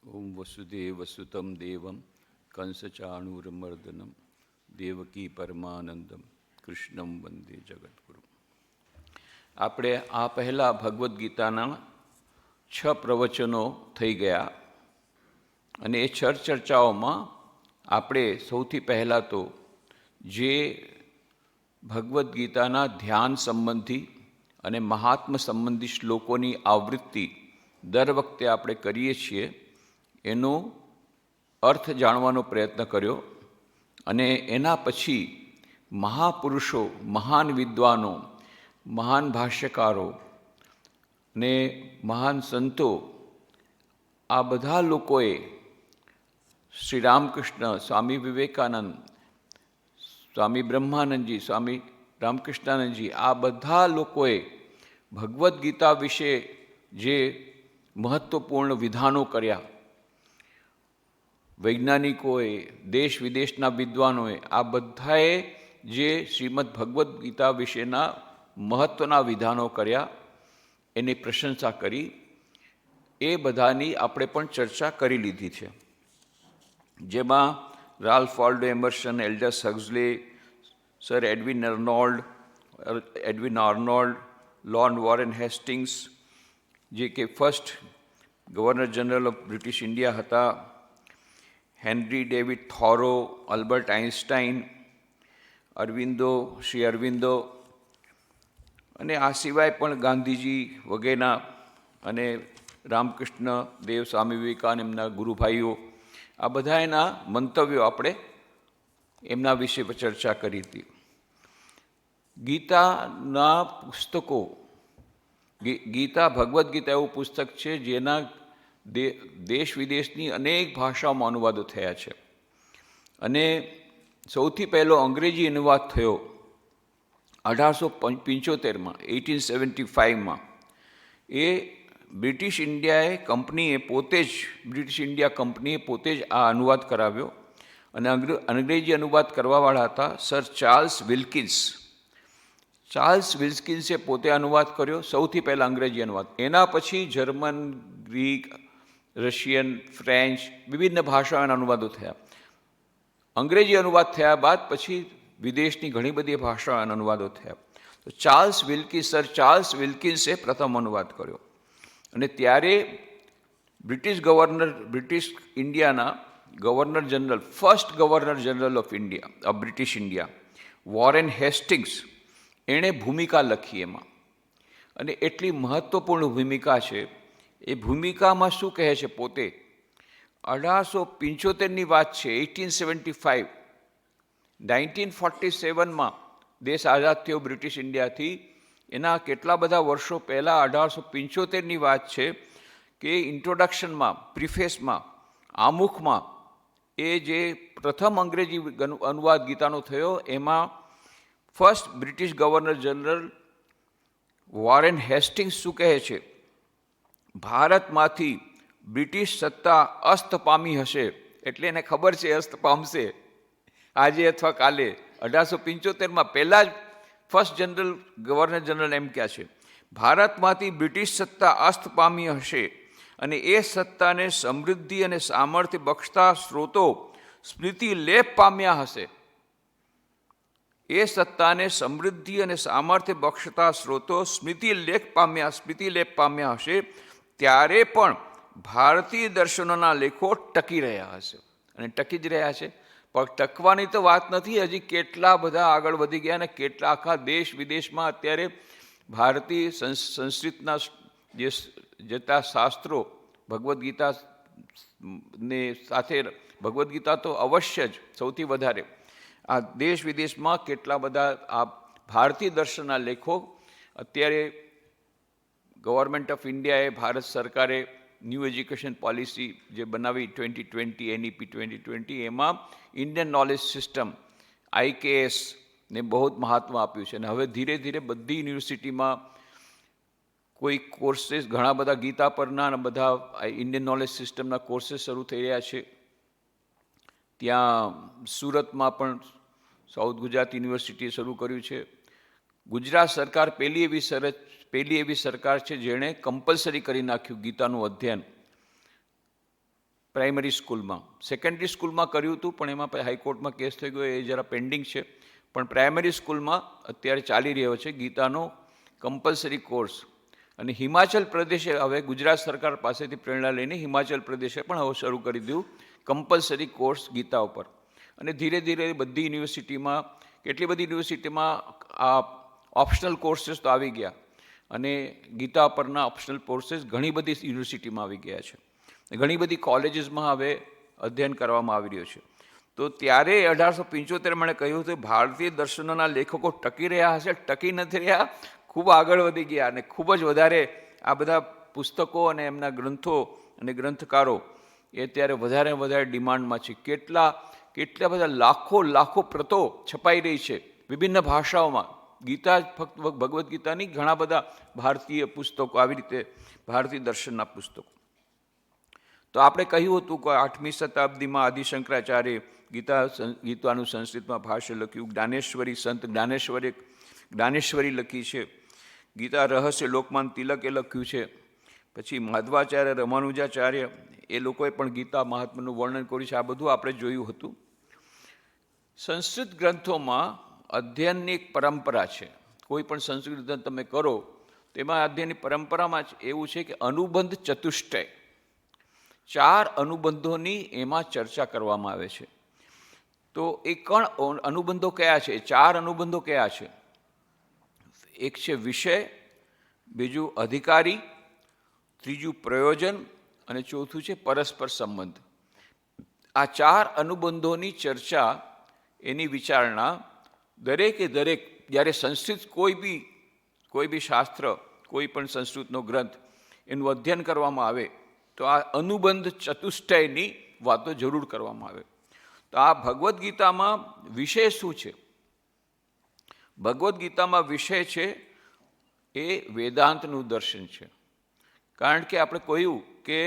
ઓમ વસુદેવસુતમ દેવમ કંસચાણૂરમર્દનમ દેવકી પરમાનંદમ કૃષ્ણમ વંદે જગદગુરુ. આપણે આ પહેલાં ભગવદ્ ગીતાના 6 પ્રવચનો થઈ ગયા અને એ ચર્ચાઓમાં આપણે સૌથી પહેલાં તો જે ભગવદ્ ગીતાના ધ્યાન સંબંધી અને મહાત્મ સંબંધી શ્લોકોની આવૃત્તિ દર વખતે આપણે કરીએ છીએ એનો અર્થ જાણવાનો પ્રયત્ન કર્યો અને એના પછી મહાપુરુષો, મહાન વિદ્વાનો, મહાન ભાષ્યકારો ને મહાન સંતો, આ બધા લોકોએ શ્રી રામકૃષ્ણ, સ્વામી વિવેકાનંદ, સ્વામી બ્રહ્માનંદજી, સ્વામી રામકૃષ્ણાનંદજી, આ બધા લોકોએ ભગવદ્ ગીતા વિશે જે મહત્ત્વપૂર્ણ વિધાનો કર્યા, વૈજ્ઞાનિકોએ, દેશ વિદેશના વિદ્વાનોએ, આ બધાએ જે શ્રીમદ્ ભગવદ્ ગીતા વિશેના મહત્ત્વના વિધાનો કર્યા એની પ્રશંસા કરી. એ બધાની આપણે પણ ચર્ચા કરી લીધી છે, જેમાં Ralph Waldo Emerson, Aldous Huxley, sir Edwin Arnold, lord Warren Hastings, જે કે first governor general of British India હતા, Henry David Thoreau, Albert Einstein, Shri Aurobindo, અને આ સિવાય પણ ગાંધીજી વગેરેના અને રામકૃષ્ણ દેવ, સ્વામી વિવેકાનંદ, એમના ગુરુભાઈઓ, આ બધા એના મંતવ્યો આપણે એમના વિશે ચર્ચા કરી હતી. ગીતાના પુસ્તકો, ગીતા, ભગવદ્ ગીતા એવું પુસ્તક છે જેના દેશ વિદેશની અનેક ભાષાઓમાં અનુવાદો થયા છે અને સૌથી પહેલો અંગ્રેજી અનુવાદ થયો 1875માં, 1875માં. એ બ્રિટિશ ઇન્ડિયાએ કંપનીએ પોતે જ, બ્રિટિશ ઇન્ડિયા કંપનીએ પોતે જ આ અનુવાદ કરાવ્યો અને અંગ્રેજી અનુવાદ કરવાવાળા હતા સર ચાર્લ્સ વિલ્કિન્સ. ચાર્લ્સ વિલ્કિન્સે પોતે અનુવાદ કર્યો, સૌથી પહેલાં અંગ્રેજી અનુવાદ. એના પછી જર્મન, ગ્રીક, રશિયન, ફ્રેન્ચ, વિભિન્ન ભાષાઓના અનુવાદો થયા. અંગ્રેજી અનુવાદ થયા બાદ પછી વિદેશની ઘણી બધી ભાષાઓના અનુવાદો થયા. તો સર ચાર્લ્સ વિલ્કિન્સે પ્રથમ અનુવાદ કર્યો અને ત્યારે બ્રિટિશ ઇન્ડિયાના governor general, first governor general of India, of British India, Warren Hastings, એણે ભૂમિકા લખી એમાં. અને એટલી મહત્ત્વપૂર્ણ ભૂમિકા છે. એ ભૂમિકામાં શું કહે છે પોતે, 1875ની વાત છે, 1875, 1947માં દેશ આઝાદ થયો બ્રિટિશ ઇન્ડિયાથી. એના કેટલા બધા વર્ષો પહેલાં 1875ની વાત છે કે ઇન્ટ્રોડક્શનમાં, પ્રિફેસમાં, આમુખમાં એ જે પ્રથમ અંગ્રેજી અનુવાદ ગીતાનો થયો એમાં first British governor general Warren Hastings શું કહે છે, ભારતમાંથી બ્રિટિશ સત્તા અસ્ત પામી હશે, એટલે એને ખબર છે અસ્ત પામશે આજે અથવા કાલે. 1875માં પહેલાં જ ફર્સ્ટ ગવર્નર જનરલ એમ કહે છે, ભારતમાંથી બ્રિટિશ સત્તા અસ્ત પામી હશે અને એ સત્તાને સમૃદ્ધિ અને સામર્થ્ય બક્ષતા સ્ત્રોતો સ્મૃતિ લેપ પામ્યા હશે. એ સત્તાને સમૃદ્ધિ અને સામર્થ્ય બક્ષતા સ્ત્રોતો સ્મૃતિ લેપ પામ્યા હશે, ત્યારે પણ ભારતીય દર્શનોના લેખો ટકી રહ્યા હશે. અને ટકી જ રહ્યા છે. પણ ટકવાની તો વાત નથી, હજી કેટલા બધા આગળ વધી ગયા અને કેટલા આખા દેશ વિદેશમાં અત્યારે ભારતીય સંસ્કૃતના જે જતા શાસ્ત્રો, ભગવદ્ ગીતા ને સાથે, ભગવદ્ ગીતા તો અવશ્ય જ સૌથી વધારે, આ દેશ વિદેશમાં કેટલા બધા આ ભારતીય દર્શનના લેખો અત્યારે ગવર્મેન્ટ ઓફ ઇન્ડિયાએ, ભારત સરકારે ન્યૂ એજ્યુકેશન પોલિસી જે બનાવી 2020, NEP 2020, એમાં ઇન્ડિયન નોલેજ સિસ્ટમ, IKS ને બહુ જ મહત્ત્વ આપ્યું છે. અને હવે ધીરે ધીરે બધી યુનિવર્સિટીમાં કોઈ કોર્सेस, ઘણા બધા ગીતા પરના અને બધા ઇન્ડિયન નોલેજ સિસ્ટમના કોર્सेस શરૂ થઈ રહ્યા છે. ત્યાં સુરતમાં પણ સાઉથ ગુજરાત યુનિવર્સિટીએ શરૂ કર્યું છે. ગુજરાત સરકાર પહેલી એવી સરકાર છે જેણે કમ્પલસરી કરી નાખ્યું ગીતાનું અધ્યયન. પ્રાઇમરી સ્કૂલમાં. સેકન્ડરી સ્કૂલમાં કર્યું હતું પણ એમાં પછી હાઈકોર્ટમાં કેસ થઈ ગયો, એ જરા પેન્ડિંગ છે. પણ પ્રાઇમરી સ્કૂલમાં અત્યારે ચાલી રહ્યો છે ગીતાનો કમ્પલસરી કોર્સ. અને હિમાચલ પ્રદેશે હવે ગુજરાત સરકાર પાસેથી પ્રેરણા લઈને હિમાચલ પ્રદેશે પણ હવે શરૂ કરી દીધું કમ્પલસરી કોર્સ ગીતા ઉપર. અને ધીરે ધીરે બધી યુનિવર્સિટીમાં, કેટલી બધી યુનિવર્સિટીમાં આ ઓપ્શનલ કોર્सेस તો આવી ગયા, અને ગીતા પરના ઓપ્શનલ કોર્सेस ઘણી બધી યુનિવર્સિટીમાં આવી ગયા છે. ઘણી બધી કોલેજીસમાં હવે અધ્યયન કરવામાં આવી રહ્યું છે. તો ત્યારે 1875 મને કહ્યું હતું ભારતીય દર્શનોના લેખકો ટકી રહ્યા હશે, ટકી નથી રહ્યા, ખૂબ આગળ વધી ગયા અને ખૂબ જ વધારે આ બધા પુસ્તકો અને એમના ગ્રંથો અને ગ્રંથકારો એ ત્યારે વધારે વધારે ડિમાન્ડમાં છે. કેટલા બધા લાખો પ્રતો છપાઈ રહી છે વિભિન્ન ભાષાઓમાં. ગીતા ફક્ત ભગવદ્ ગીતાની ઘણા બધા ભારતીય પુસ્તકો, આવી રીતે ભારતીય દર્શનના પુસ્તકો. તો આપણે કહ્યું હતું કે 8મી શતાબ્દીમાં આદિશંકરાચાર્ય ગીતાનું સંસ્કૃતમાં ભાષ્ય લખ્યું. જ્ઞાનેશ્વરી, સંત જ્ઞાનેશ્વરી લખી છે. ગીતા રહસ્ય લોકમાન તિલકે લખ્યું છે. પછી માધવાચાર્ય, રામાનુજાચાર્ય એ લોકોએ પણ ગીતા મહાત્માનું વર્ણન કર્યું છે. આ બધું આપણે જોયું હતું. સંસ્કૃત ગ્રંથોમાં અધ્યયનની એક પરંપરા છે. કોઈ પણ સંસ્કૃત ગ્રંથ તમે કરો તેમાં અધ્યયનની પરંપરામાં જ એવું છે કે અનુબંધ ચતુષ્ટય, 4 અનુબંધોની એમાં ચર્ચા કરવામાં આવે છે. તો એ અનુબંધો કયા છે? 4 અનુબંધો કયા છે? એક છે વિષય, બીજું અધિકારી, ત્રીજું પ્રયોજન અને ચોથું છે પરસ્પર સંબંધ. આ 4 અનુબંધોની ચર્ચા, એની વિચારણા દરેકે દરેક જ્યારે સંસ્કૃત કોઈ બી શાસ્ત્ર, કોઈ પણ સંસ્કૃતનો ગ્રંથ એનું અધ્યયન કરવામાં આવે તો આ અનુબંધ ચતુષ્ટયની વાતો જરૂર કરવામાં આવે. તો આ ભગવદ્ ગીતામાં વિષય શું છે? ભગવદ્ ગીતામાં વિષય છે એ વેદાંતનું દર્શન છે. કારણ કે આપણે કહ્યું કે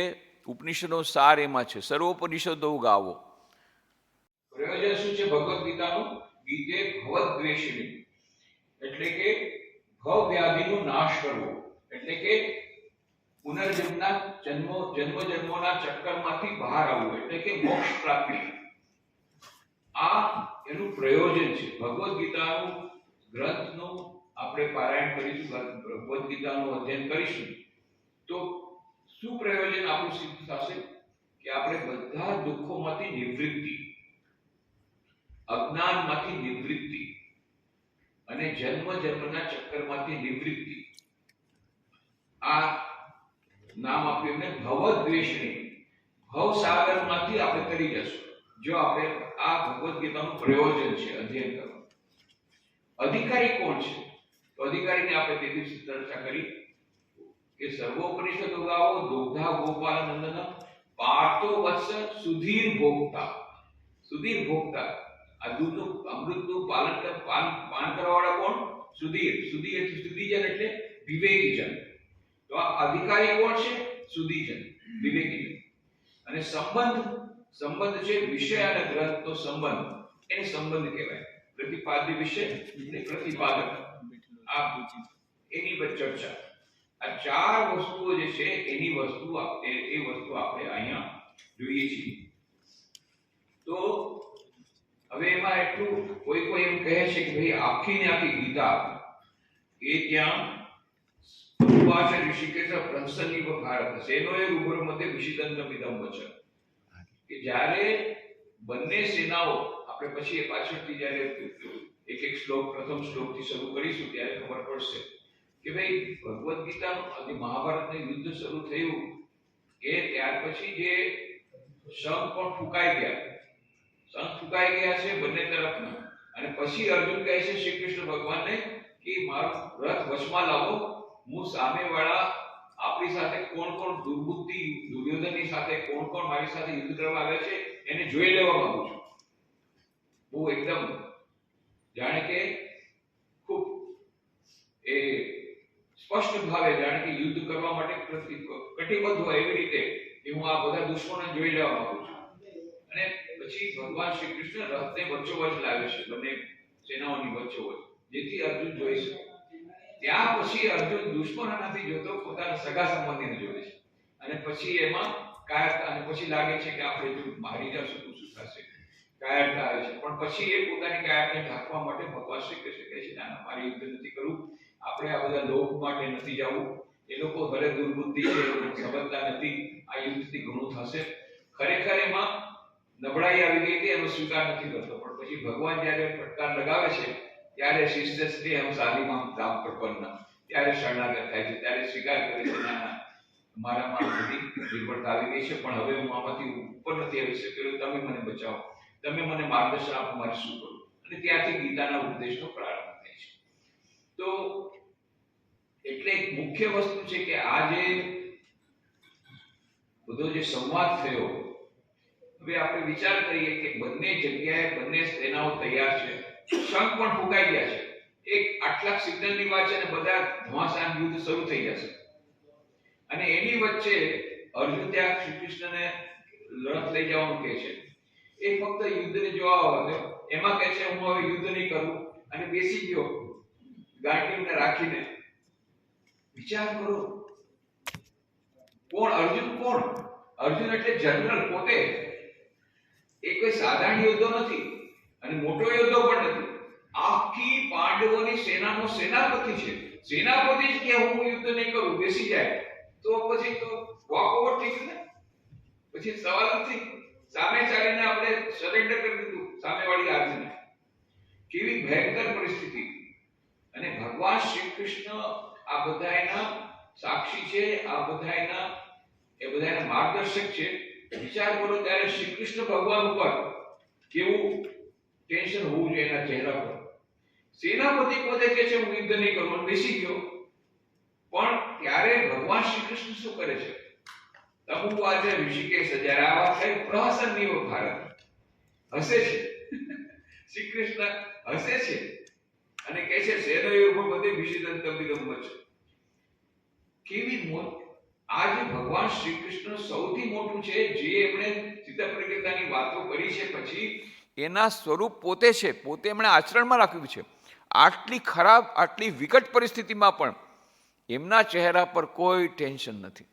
ઉપનિષદનો સાર એમાં છે, સર્વોપનિષદો ગાવો. પ્રયોજન શું છે ભગવદ્ ગીતાનું? ગીતે ભવદ્વેષિણી, એટલે કે ભવ વ્યાધિનો નાશ કરવો, એટલે કે પુનર્જન્મના જન્મોના ચક્કરમાંથી બહાર આવવું, એટલે કે મોક્ષ પ્રાપ્તિ. આ એનું પ્રયોજન છે. ભગવદ્ ગીતાનું ગ્રંથનું આપણે પારાયણ કરીશું, ભગવદ્ ગીતાનું અધ્યયન કરીશું તો શું પ્રયોજન આપણું સિદ્ધ થશે? કે આપણે બધા દુઃખોમાંથી નિવૃત્તિ, અજ્ઞાનમાંથી નિવૃત્તિ અને જન્મના ચક્કરમાંથી નિવૃત્તિ, આ નામ આપ્યું એમને ભવદ્વેષિણી. ભવસાગરમાંથી આપણે કરી જશું જો આપણે આ ભગવદ્ ગીતાનું પ્રયોજન છે અધ્યયન કરવું. અધિકારી કોણ છે? તો અધિકારીને આપણે તે દિવસે ચર્ચા કરી કે સર્વોપનિષદો ગાવો દુગ્ધા ગોપાલ નંદન પાર્થો વત્સ સુધીર ભોગતા. સુધીર ભોગતા, આ દૂધનું અમૃતનું પાન કરવાવાળા કોણ? સુધીર. સુધીજન એટલે વિવેકીજન. તો આ અધિકારી કોણ છે? સુધીજન, વિવેકીજન. અને સંબંધ છે વિષય અને ગ્રંથનો સંબંધ, એને સંબંધ કહેવાય. પ્રતિપાદ્ય વિષય એટલે પ્રતિપાદક, આ એની પર ચર્ચા. આ 4 વસ્તુઓ જે છે એની વસ્તુ આપણે અહીંયા જોઈએ છીએ. તો હવે એમાં એટલું કોઈ એમ કહે છે કે ભાઈ આખી ગીતા એ ત્યાં ઉવાચ ઋષિકેશ પ્રસન્ની ભારત સેનોએ ઉભર મધ્ય વિષિદંત વિદમ વચન, કે જ્યારે બંને સેનાઓ, આપણે પછી એ પાછળથી જ્યારે એક શ્લોક, પ્રથમ શ્લોકથી શરૂ કરીશું ત્યારે ખબર પડશે કે ભાઈ ભગવદ્ ગીતા અને મહાભારતનું યુદ્ધ શરૂ થયું કે ત્યાર પછી જે શંખ પણ ફૂંકાઈ ગયા છે બંને તરફના. અને પછી અર્જુન કહે છે શ્રી કૃષ્ણ ભગવાનને કે મારો રથ વશમાં લાવો, હું સામેવાળા આપણી સાથે કોણ દુર્બુદ્ધિ દુર્યોધનની સાથે કોણ મારી સાથે યુદ્ધ કરવા આવે છે એને જોઈ લેવા માંગુ છું. બહુ એકદમ જાણે કે ખૂબ એ સ્પષ્ટ ભાવે જાણે કે યુદ્ધ કરવા માટે કટિબદ્ધ હોય એવી રીતે કે હું આ બધા દુશ્મનોને જોઈ લેવા માંગુ છું. અને પછી ભગવાન શ્રી કૃષ્ણ રથને વચ્ચોવચ લાવે છે, બંને સેનાઓની વચ્ચોવચ, જેથી અર્જુન જોઈ શકે. ત્યાં પછી અર્જુન દુશ્મનો નથી જોતો, પોતાના સગા સંબંધીને જોવે છે. અને પછી એમાં કાયરતા, અને પછી લાગે છે કે આપણે જો મારી જશું તો શું થશે, કાયરતા આવે છે. પણ પછી એ પોતાની કાયરતાને ઢાંકવા માટે ભગવાન શ્રી કૃષ્ણ કહે છે ના ના, મારે યુદ્ધ નથી કરવું, આપણે આ બધા લોભ માટે નથી જવું, એ લોકો ભલે દુર્બુદ્ધિ છે, સમજતા નથી, આ યુદ્ધથી ઘણું થશે. ખરેખર એમાં નબળાઈ આવી ગઈ હતી, એનો સ્વીકાર નથી કરતો. પણ પછી ભગવાન જ્યારે ફટકાર લગાવે છે ત્યારે શિષ્યસ્તે હમ સાધીમાં ધામ પ્રપન્ન, ત્યારે શરણાગત થાય છે, ત્યારે સ્વીકાર કરે છે ના ના, મારામાં બધી નિર્ભરતા આવી ગઈ છે, પણ હવે હું આમાંથી ઉપર નથી આવી શક્યો, તમે મને બચાવો, તમે મને માર્ગદર્શન આપો, મારે શું કરવું. અને ત્યાંથી ગીતાના ઉપદેશનો પ્રારંભ થાય છે. તો એટલે એક મુખ્ય વસ્તુ છે કે આ જે બધો જે સંવાદ થયો, હવે આપણે વિચાર કરીએ કે બંને જગ્યાએ બંને સેનાઓ તૈયાર છે, શંખ પણ ફૂંકાઈ ગયા છે, એક આટલા સિગ્નલની વાત છે અને બધા ધમાસાન યુદ્ધ શરૂ થઈ જશે. અને એની વચ્ચે અર્જુન ત્યાં શ્રી કૃષ્ણને લડત લઈ જવાનું કહે છે. એ ફક્ત યુદ્ધને જોવા આવ્યો, એમાં કહે છે હું હવે યુદ્ધ નહીં કરું, અને બેસી ગયો ગાંડીવને રાખીને. વિચાર કરો, કોણ અર્જુન? કોણ અર્જુન? એટલે જનરલ પોતે. એ કોઈ સાધારણ યોદ્ધો નથી અને મોટો યોદ્ધો પણ નથી. આખી પાંડવોની સેનાનો સેનાપતિ છે. સેનાપતિ જ કે હું યુદ્ધ નહીં કરું, બેસી જાય, તો પછી તો વોક ઓવર થઈ ગયું ને. પછી સવાલ નથી, સામે ચાલીને આપણે સરેન્ડર કરી દીધું સામેવાળી આર્મીને. કેવી ભયંકર પરિસ્થિતિ. અને ભગવાન શ્રી કૃષ્ણ આ બધાના સાક્ષી છે, આ બધાના માર્ગદર્શક છે. વિચાર કરો ત્યારે શ્રી કૃષ્ણ ભગવાન ઉપર કેવું ટેન્શન હોવું જોઈએ એના ચહેરા પર. સેનાપતિ પોતે કહે છે હું યુદ્ધ નહીં કરું, બેસી ગયો. પણ ત્યારે ભગવાન શ્રી કૃષ્ણ શું કરે છે? તમુ આજે ઋષિકેશ જ્યારે આ વાત થઈ, પ્રહસન નહીં ભારત હસે છે. શ્રી કૃષ્ણ હસે છે અને કહે છે સેનયોર્ભ બધે વિષિદં તમિદં વચ. કેવી મોટ આજે ભગવાન શ્રી કૃષ્ણ સૌથી મોટું છે, જે એમણે ચિત્તપ્રજ્ઞતાની વાતો કરી છે, પછી એના સ્વરૂપ પોતે છે, પોતે એમણે આચરણમાં રાખ્યું છે. આટલી ખરાબ, આટલી વિકટ પરિસ્થિતિમાં પણ એમના ચહેરા પર કોઈ ટેન્શન નથી.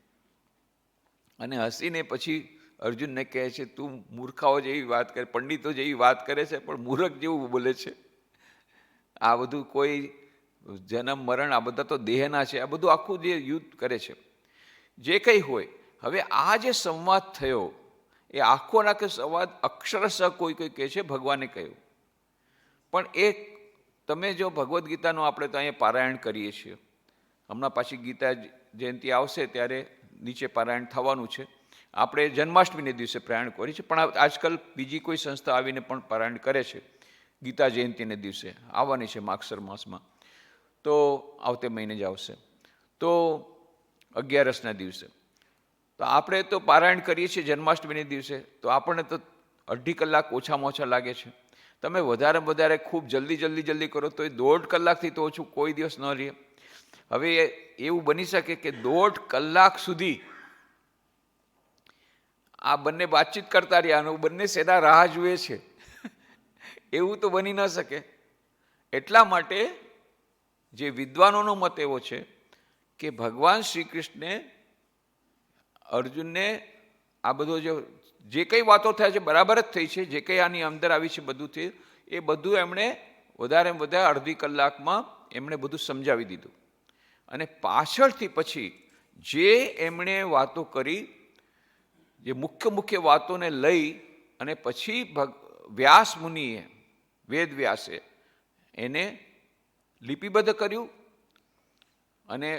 અને હસીને પછી અર્જુનને કહે છે તું મૂર્ખાઓ જેવી વાત કરે, પંડિતો જેવી વાત કરે છે, પણ મૂર્ખ જેવું બોલે છે. આ બધું કોઈ જન્મ મરણ આ બધા તો દેહના છે, આ બધું આખું જે યુદ્ધ કરે છે. જે કંઈ હોય, હવે આ જે સંવાદ થયો એ આખો નાખો સંવાદ અક્ષરશઃ કોઈ કહે છે ભગવાને કહ્યું. પણ એ તમે જો ભગવદ્ ગીતાનું આપણે તો અહીંયા પારાયણ કરીએ છીએ, હમણાં પાછી ગીતા જયંતિ આવશે ત્યારે નીચે પારાયણ થવાનું છે. આપણે જન્માષ્ટમીને દિવસે પારાયણ કરીએ છીએ, પણ આજકાલ બીજી કોઈ સંસ્થા આવીને પણ પારાયણ કરે છે. ગીતા જયંતિને દિવસે આવવાની છે માગસર માસમાં, તો આવતે મહિને જ આવશે, તો 11ના દિવસે. તો આપણે તો પારાયણ કરીએ છીએ જન્માષ્ટમીને દિવસે, તો આપણને તો 2.5 કલાક ઓછામાં ઓછા લાગે છે. તમે વધારે ખૂબ જલ્દી કરો તો એ 1.5 કલાકથી તો ઓછું કોઈ દિવસ ન રહે. હવે એવું બની શકે કે 1.5 કલાક સુધી આ બંને વાતચીત કરતા રહ્યા અને બંને સેના રાહ જુએ છે, એવું તો બની ન શકે. એટલા માટે જે વિદ્વાનોનો મત એવો છે કે ભગવાન શ્રી કૃષ્ણે અર્જુનને આ બધો જે કંઈ વાતો થયા છે બરાબર જ થઈ છે, જે કંઈ આની અંદર આવી છે બધું થયું, એ બધું એમણે વધારેમાં વધારે 1.5 કલાકમાં એમણે બધું સમજાવી દીધું. અને પાછળથી પછી જે એમણે વાતો કરી, જે મુખ્ય વાતોને લઈ અને પછી વ્યાસ મુનિએ, વેદ વ્યાસે એને લિપિબદ્ધ કર્યું. અને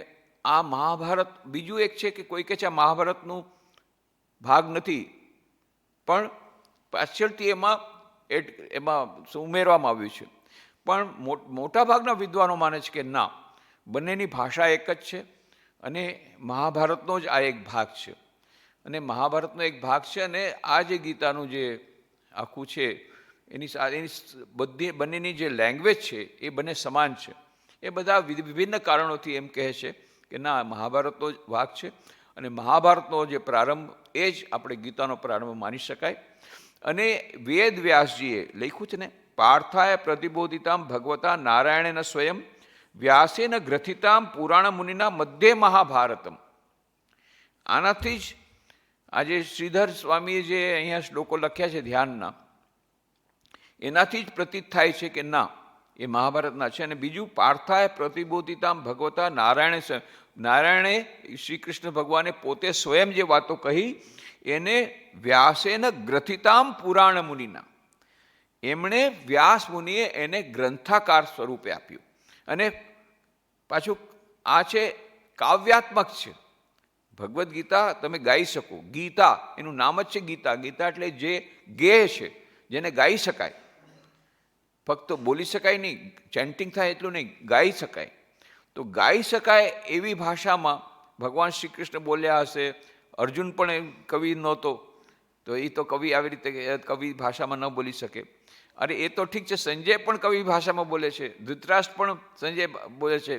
આ મહાભારત બીજું એક છે કે કોઈ કહે છે આ મહાભારતનું ભાગ નથી, પણ પાછળથી એમાં ઉમેરવામાં આવ્યું છે. પણ મોટાભાગના વિદ્વાનો માને છે કે ના, બંનેની ભાષા એક જ છે અને મહાભારતનો જ આ એક ભાગ છે. અને મહાભારતનો એક ભાગ છે અને આ જે ગીતાનું જે આખું છે એની બંનેની જે લેંગ્વેજ છે એ બંને સમાન છે. એ બધા વિભિન્ન કારણોથી એમ કહે છે કે ના, મહાભારતનો જ ભાગ છે અને મહાભારતનો જે પ્રારંભ એ જ આપણે ગીતાનો પ્રારંભ માની શકાય. અને વેદ વ્યાસજીએ લખ્યું છે ને, પાર્થાય પ્રતિબોધિતામ ભગવતા નારાયણેન સ્વયં વ્યાસેન ગ્રથિતામ પુરાણ મુનિના મધ્યે મહાભારતમ. આનાથી જ આજે શ્રીધર સ્વામીએ જે અહીંયા શ્લોકો લખ્યા છે ધ્યાનના, એનાથી જ પ્રતીત થાય છે કે ના, એ મહાભારતના છે. અને બીજું, પાર્થાય પ્રતિબોધિતામ ભગવતા નારાયણે શ્રી કૃષ્ણ ભગવાને પોતે સ્વયં જે વાતો કહી એને વ્યાસેન ગ્રથિતામ પુરાણ મુનિના, એમણે વ્યાસ મુનિએ એને ગ્રંથાકાર સ્વરૂપે આપ્યું. અને પાછું આ છે કાવ્યાત્મક છે. ભગવદ્ ગીતા તમે ગાઈ શકો. ગીતા એનું નામ જ છે ગીતા. ગીતા એટલે જે ગેય છે, જેને ગાઈ શકાય. ફક્ત બોલી શકાય નહીં, ચેન્ટિંગ થાય એટલું નહીં, ગાઈ શકાય. તો ગાઈ શકાય એવી ભાષામાં ભગવાન શ્રી કૃષ્ણ બોલ્યા હશે. અર્જુન પણ કવિ નહોતો, તો એ તો કવિ આવી રીતે કવિ ભાષામાં ન બોલી શકે. અરે એ તો ઠીક છે, સંજય પણ કવિ ભાષામાં બોલે છે, ધૃતરાષ્ટ્ર પણ સંજય બોલે છે,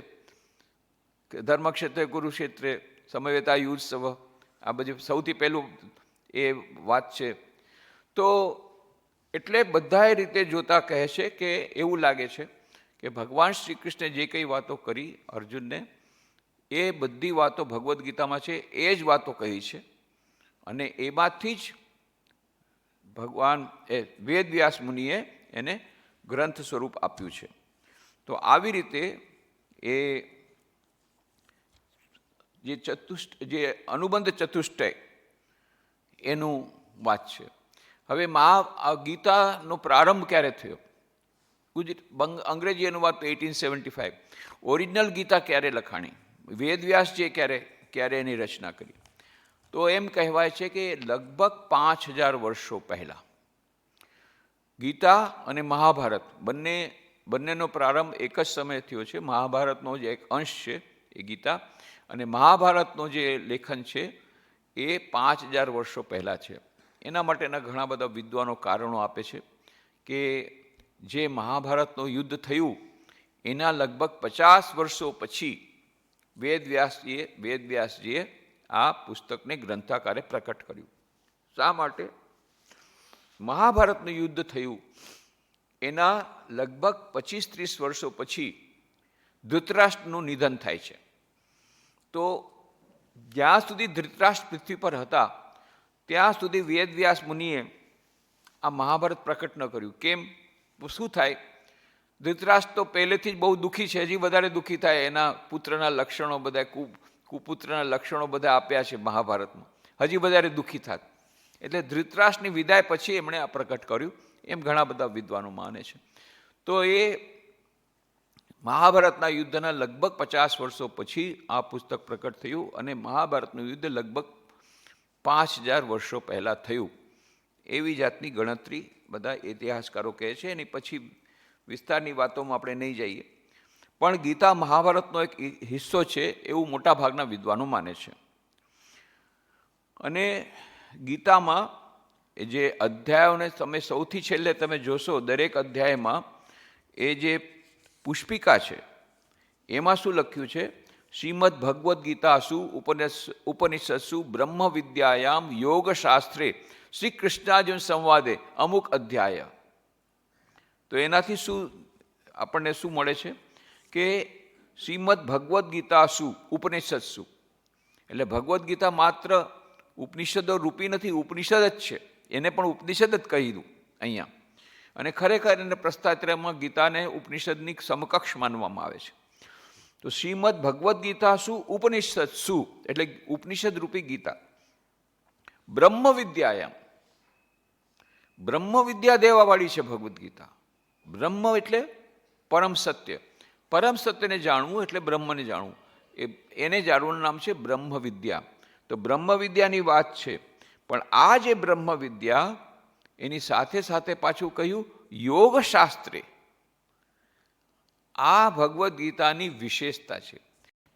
ધર્મક્ષેત્રે કુરુક્ષેત્રે સમવેતા યુત્સવ, આ બધું સૌથી પહેલું એ વાત છે. તો એટલે બધાએ રીતે જોતા કહે છે કે એવું લાગે છે કે ભગવાન શ્રી કૃષ્ણે જે કંઈ વાતો કરી અર્જુનને, એ બધી વાતો ભગવદ્ ગીતામાં છે, એ જ વાતો કહી છે. અને એમાંથી જ ભગવાન વેદ વ્યાસ મુનિએ એને ગ્રંથ સ્વરૂપ આપ્યું છે. તો આવી રીતે એ જે અનુબંધ ચતુષ્ટય એનું વાત છે. હવે ગીતાનો પ્રારંભ ક્યારે થયો? અંગ્રેજી અનુવાદ તો 1875. ઓરિજિનલ ગીતા ક્યારે લખાણી? વેદવ્યાસજીએ ક્યારે એની રચના કરી? તો એમ કહેવાય છે કે લગભગ 5000 વર્ષો પહેલાં ગીતા અને મહાભારત બંનેનો પ્રારંભ એક જ સમયે થયો છે. મહાભારતનો જે એક અંશ છે એ ગીતા, અને મહાભારતનો જે લેખન છે એ 5000 વર્ષો પહેલાં છે. એના માટેના ઘણા બધા વિદ્વાનો કારણો આપે છે કે જે મહાભારતનું યુદ્ધ થયું એના લગભગ 50 વર્ષો પછી વેદવ્યાસજીએ આ પુસ્તકને ગ્રંથાકારે પ્રકટ કર્યું. શા માટે? મહાભારતનું યુદ્ધ થયું એના લગભગ 25-30 વર્ષો પછી ધૃતરાષ્ટ્રનું નિધન થાય છે. તો જ્યાં સુધી ધૃતરાષ્ટ્ર પૃથ્વી પર હતા ત્યાં સુધી વેદવ્યાસ મુનિએ આ મહાભારત પ્રકટ ન કર્યું. કેમ? શું થાય? ધૃતરાષ્ટ્ર તો પહેલેથી જ બહુ દુઃખી છે, હજી વધારે દુઃખી થાય. એના પુત્રના લક્ષણો બધા, કુપુત્રના લક્ષણો બધા આપ્યા છે મહાભારતમાં, હજી વધારે દુઃખી થાત. એટલે ધૃતરાષ્ટ્રની વિદાય પછી એમણે આ પ્રકટ કર્યું, એમ ઘણા બધા વિદ્વાનો માને છે. તો એ મહાભારતના યુદ્ધના લગભગ 50 વર્ષો પછી આ પુસ્તક પ્રકટ થયું, અને મહાભારતનું યુદ્ધ લગભગ 5000 વર્ષો પહેલાં થયું એવી જાતની ગણતરી બધા ઇતિહાસકારો કહે છે. એની પછી વિસ્તારની વાતોમાં આપણે નહીં જઈએ, પણ ગીતા મહાભારતનો એક હિસ્સો છે એવું મોટાભાગના વિદ્વાનો માને છે. અને ગીતામાં જે અધ્યાયોને તમે સૌથી છેલ્લે તમે જોશો, દરેક અધ્યાયમાં એ જે પુષ્પિકા છે એમાં શું લખ્યું છે? શ્રીમદ ભગવદ્ ગીતાસુ ઉપનિષત્સુ બ્રહ્મ વિદ્યાયામ યોગશાસ્ત્રે શ્રી કૃષ્ણાર્જુન સંવાદે અમુક અધ્યાય. તો એનાથી શું આપણને શું મળે છે કે શ્રીમદ ભગવદ્ ગીતાસુ ઉપનિષત્સુ, એટલે ભગવદ્ ગીતા માત્ર ઉપનિષદો રૂપી નથી, ઉપનિષદ જ છે. એને પણ ઉપનિષદ જ કહીધું અહીંયા. અને ખરેખર એને પ્રસ્તાત્રયમાં ગીતાને ઉપનિષદની સમકક્ષ માનવામાં આવે છે. તો શ્રીમદ ભગવદ્ ગીતા શું ઉપનિષત્સુ એટલે ઉપનિષદ રૂપી ગીતા. બ્રહ્મ વિદ્યાયામ, બ્રહ્મ વિદ્યા દેવાવાળી છે ભગવદ્ ગીતા. બ્રહ્મ એટલે પરમ સત્ય, પરમ સત્યને જાણવું એટલે બ્રહ્મને જાણવું, એને જાણવાનું નામ છે બ્રહ્મ વિદ્યા. તો બ્રહ્મ વિદ્યાની વાત છે, પણ આ જે બ્રહ્મ વિદ્યા એની સાથે સાથે પાછું કહ્યું યોગશાસ્ત્રે. આ ભગવદ્ ગીતાની વિશેષતા છે.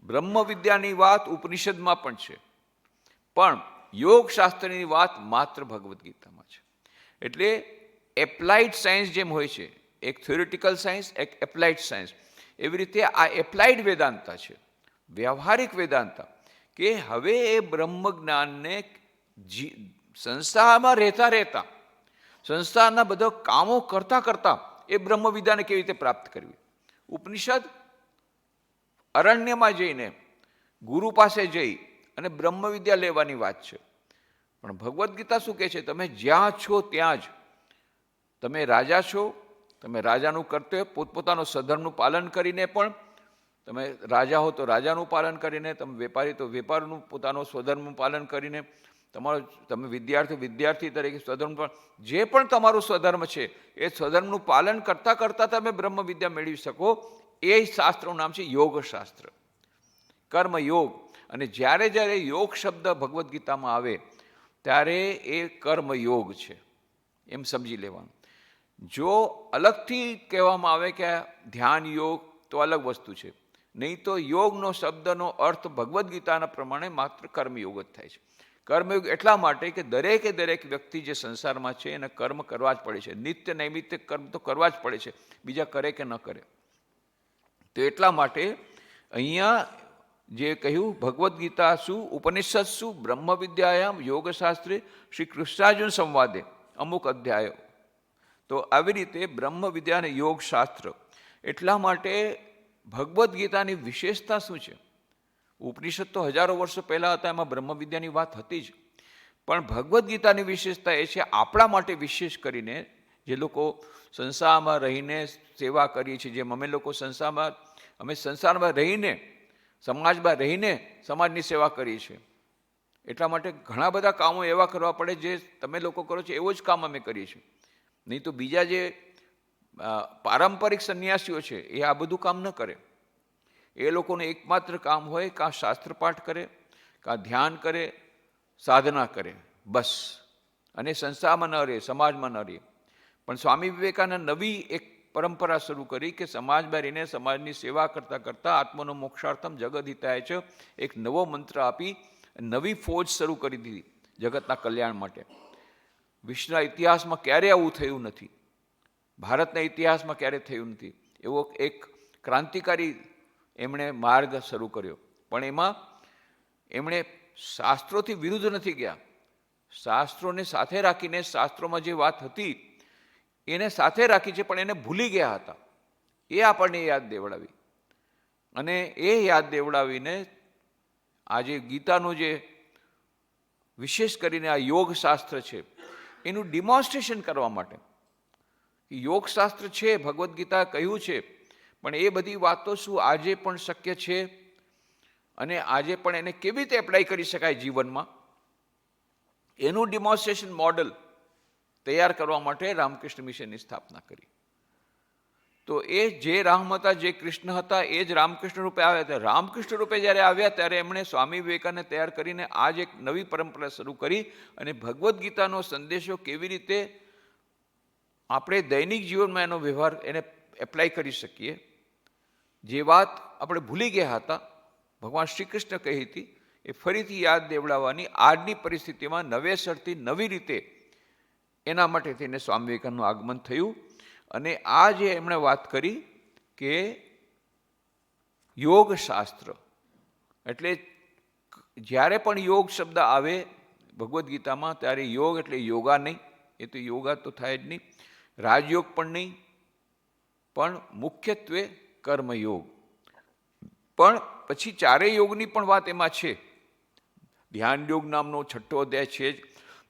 બ્રહ્મ વિદ્યાની વાત ઉપનિષદમાં પણ છે, પણ યોગશાસ્ત્રની વાત માત્ર ભગવદ્ ગીતામાં છે. એટલે એપ્લાઇડ સાયન્સ જેમ હોય છે, એક થિયોરિટિકલ સાયન્સ, એક એપ્લાઇડ સાયન્સ, એવી રીતે આ એપ્લાઇડ વેદાંતા છે, વ્યવહારિક વેદાંતા, કે હવે એ બ્રહ્મ જ્ઞાનને સંસારમાં રહેતા સંસારના બધા કામો કરતા એ બ્રહ્મ વિદ્યાને કેવી રીતે પ્રાપ્ત કરવી. ઉપનિષદ અરણ્યમાં જઈને ગુરુ પાસે જઈ અને બ્રહ્મ વિદ્યા લેવાની વાત છે. પણ ભગવદ્ ગીતા શું કહે છે? તમે જ્યાં છો ત્યાં જ, તમે રાજા છો, તમે રાજાનું કર્તવ્ય પોતપોતાનો સ્વધર્મનું પાલન કરીને પણ, તમે રાજા હો તો રાજાનું પાલન કરીને, તમે વેપારી તો વેપારનું પોતાનું સ્વધર્મનું પાલન કરીને, તમે વિદ્યાર્થી તરીકે સ્વધર્મ પણ, જે પણ તમારું સ્વધર્મ છે એ સ્વધર્મનું પાલન કરતાં કરતાં તમે બ્રહ્મ વિદ્યા મેળવી શકો. એ શાસ્ત્રનું નામ છે યોગશાસ્ત્ર, કર્મયોગ. અને જ્યારે જ્યારે યોગ શબ્દ ભગવદ્ ગીતામાં આવે ત્યારે એ કર્મયોગ છે એમ સમજી લેવાનું. જો અલગથી કહેવામાં આવે કે ધ્યાન યોગ તો અલગ વસ્તુ છે, નહીં તો યોગનો શબ્દનો અર્થ ભગવદ્ ગીતાના પ્રમાણે માત્ર કર્મયોગ જ થાય છે. કર્મયોગ એટલા માટે કે દરેક વ્યક્તિ જે સંસારમાં છે એને કર્મ કરવા જ પડે છે, નિત્ય નૈમિત્ય કર્મ તો કરવા જ પડે છે, બીજા કરે કે ન કરે. તો એટલા માટે અહીંયા જે કહ્યું ભગવદ્ ગીતા શું, ઉપનિષદ શું, બ્રહ્મ વિદ્યાયામ યોગશાસ્ત્રે શ્રી કૃષ્ણાર્જુન સંવાદે અમુક અધ્યાયો. તો આવી રીતે બ્રહ્મ વિદ્યા અને યોગશાસ્ત્ર. એટલા માટે ભગવદ્ ગીતાની વિશેષતા શું છે? ઉપનિષદ તો હજારો વર્ષો પહેલાં હતા, એમાં બ્રહ્મ વિદ્યાની વાત હતી જ, પણ ભગવદ્ ગીતાની વિશેષતા એ છે આપણા માટે, વિશેષ કરીને જે લોકો સંસારમાં રહીને સેવા કરીએ છીએ, જેમ અમે લોકો સંસારમાં રહીને, સમાજમાં રહીને સમાજની સેવા કરીએ છીએ. એટલા માટે ઘણા બધા કામો એવા કરવા પડે જે તમે લોકો કરો છો એવો જ કામ અમે કરીએ છીએ. નહીં તો બીજા જે પારંપરિક સંન્યાસીઓ છે એ આ બધું કામ ન કરે. એ લોકોનું એકમાત્ર કામ હોય કાં શાસ્ત્રપાઠ કરે, કાં ધ્યાન કરે, સાધના કરે, બસ. અને સંસ્થામાં ન રહે, સમાજમાં ન રહે. પણ સ્વામી વિવેકાનંદ નવી એક પરંપરા શરૂ કરી કે સમાજમાં રહીને સમાજની સેવા કરતાં કરતાં આત્મનો મોક્ષાર્થમ જગદ હિતાય છે, એક નવો મંત્ર આપી નવી ફોજ શરૂ કરી દીધી જગતના કલ્યાણ માટે. વિશ્વના ઇતિહાસમાં ક્યારેય આવું થયું નથી, ભારતના ઇતિહાસમાં ક્યારેય થયું નથી. એવો એક ક્રાંતિકારી એમણે માર્ગ શરૂ કર્યો. પણ એમાં એમણે શાસ્ત્રોથી વિરુદ્ધ નથી ગયા, શાસ્ત્રોને સાથે રાખીને, શાસ્ત્રોમાં જે વાત હતી એને સાથે રાખી છે, પણ એને ભૂલી ગયા હતા. એ આપણને યાદ દેવડાવી. અને એ યાદ દેવડાવીને આજે ગીતાનું જે વિશેષ કરીને આ યોગશાસ્ત્ર છે એનું ડિમોન્સ્ટ્રેશન કરવા માટે, યોગશાસ્ત્ર છે, ભગવદ્ ગીતા કહ્યું છે, પણ એ બધી વાતો શું આજે પણ શક્ય છે અને આજે પણ એને કેવી રીતે એપ્લાય કરી શકાય જીવનમાં, એનું ડિમોન્સ્ટ્રેશન મોડલ તૈયાર કરવા માટે રામકૃષ્ણ મિશનની સ્થાપના કરી. તો એ જે રામ હતા, જે કૃષ્ણ હતા, એ જ રામકૃષ્ણ રૂપે આવ્યા હતા. રામકૃષ્ણ રૂપે જ્યારે આવ્યા ત્યારે એમણે સ્વામી વિવેકાનંદ તૈયાર કરીને આજ એક નવી પરંપરા શરૂ કરી. અને ભગવદ્ ગીતાનો સંદેશો કેવી રીતે આપણે દૈનિક જીવનમાં એનો વ્યવહાર એને એપ્લાય કરી શકીએ, જે વાત આપણે ભૂલી ગયા હતા, ભગવાન શ્રી કૃષ્ણ કહી હતી, એ ફરીથી યાદ દેવડાવવાની આજની પરિસ્થિતિમાં નવેસરથી નવી રીતે, એના માટે થઈને સ્વામી વિવેકાનંદનું આગમન થયું. અને આ જે એમણે વાત કરી કે યોગશાસ્ત્ર એટલે જ્યારે પણ યોગ શબ્દ આવે ભગવદ્ ગીતામાં ત્યારે યોગ એટલે યોગા નહીં, એ તો યોગા તો થાય જ નહીં, રાજયોગ પણ નહીં, પણ મુખ્યત્વે કર્મયોગ. પણ પછી ચારેય યોગની પણ વાત એમાં છે. ધ્યાન યોગ નામનો 6ઠ્ઠો અધ્યાય છે જ,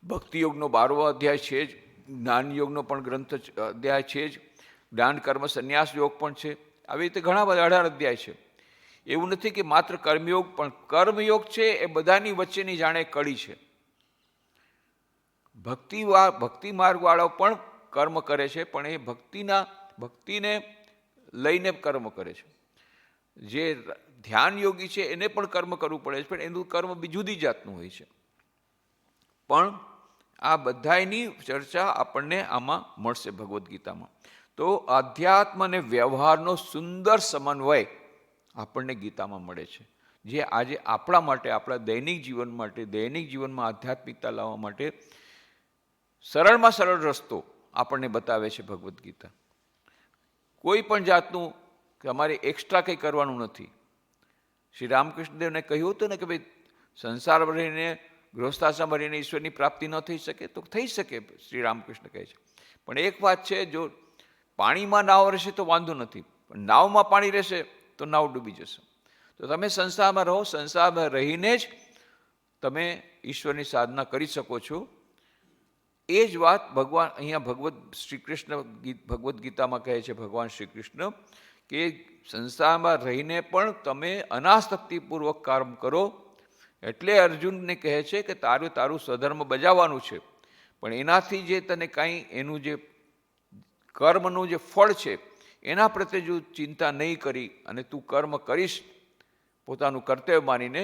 ભક્તિ યોગનો 12વો અધ્યાય છે જ, જ્ઞાન યોગનો પણ ગ્રંથ અધ્યાય છે જ, જ્ઞાન કર્મ સંન્યાસ યોગ પણ છે. આવી રીતે ઘણા બધા 18 અધ્યાય છે. એવું નથી કે માત્ર કર્મયોગ, પણ કર્મયોગ છે એ બધાની વચ્ચેની જાણે કડી છે. ભક્તિ માર્ગવાળો પણ કર્મ કરે છે, પણ એ ભક્તિને લઈને કર્મ કરે છે. જે ધ્યાન યોગી છે એને પણ કર્મ કરવું પડે છે, પણ એનું કર્મ જુદી જાતનું હોય છે. પણ આ બધાની ચર્ચા આપણને આમાં મળશે ભગવદ્ ગીતામાં. તો આધ્યાત્મ અને વ્યવહારનો સુંદર સમન્વય આપણને ગીતામાં મળે છે, જે આજે આપણા માટે, આપણા દૈનિક જીવન માટે, દૈનિક જીવનમાં આધ્યાત્મિકતા લાવવા માટે સરળમાં સરળ રસ્તો આપણને બતાવે છે ભગવદ્ ગીતા. કોઈ પણ જાતનું કે અમારે એક્સ્ટ્રા કંઈ કરવાનું નથી. શ્રી રામકૃષ્ણદેવને કહ્યું હતું ને કે ભાઈ સંસારમાં રહીને, ગૃહસ્થાશ્રમમાં રહીને ઈશ્વરની પ્રાપ્તિ ન થઈ શકે, તો થઈ શકે, શ્રી રામકૃષ્ણ કહે છે. પણ એક વાત છે, જો પાણીમાં નાવ રહેશે તો વાંધો નથી, પણ નાવમાં પાણી રહેશે તો નાવ ડૂબી જશે. તો તમે સંસારમાં રહો, સંસારમાં રહીને જ તમે ઈશ્વરની સાધના કરી શકો છો. એ જ વાત ભગવાન અહીંયા ભગવદ્ ગીતામાં કહે છે ભગવાન શ્રી કૃષ્ણ કે સંસારમાં રહીને પણ તમે અનાસક્તિપૂર્વક કામ કરો. એટલે અર્જુનને કહે છે કે તારું સ્વધર્મ બજાવવાનું છે, પણ એનાથી જે તને કાંઈ એનું જે કર્મનું જે ફળ છે એના પ્રત્યે જો ચિંતા નહીં કરી અને તું કર્મ કરીશ પોતાનું કર્તવ્ય માનીને,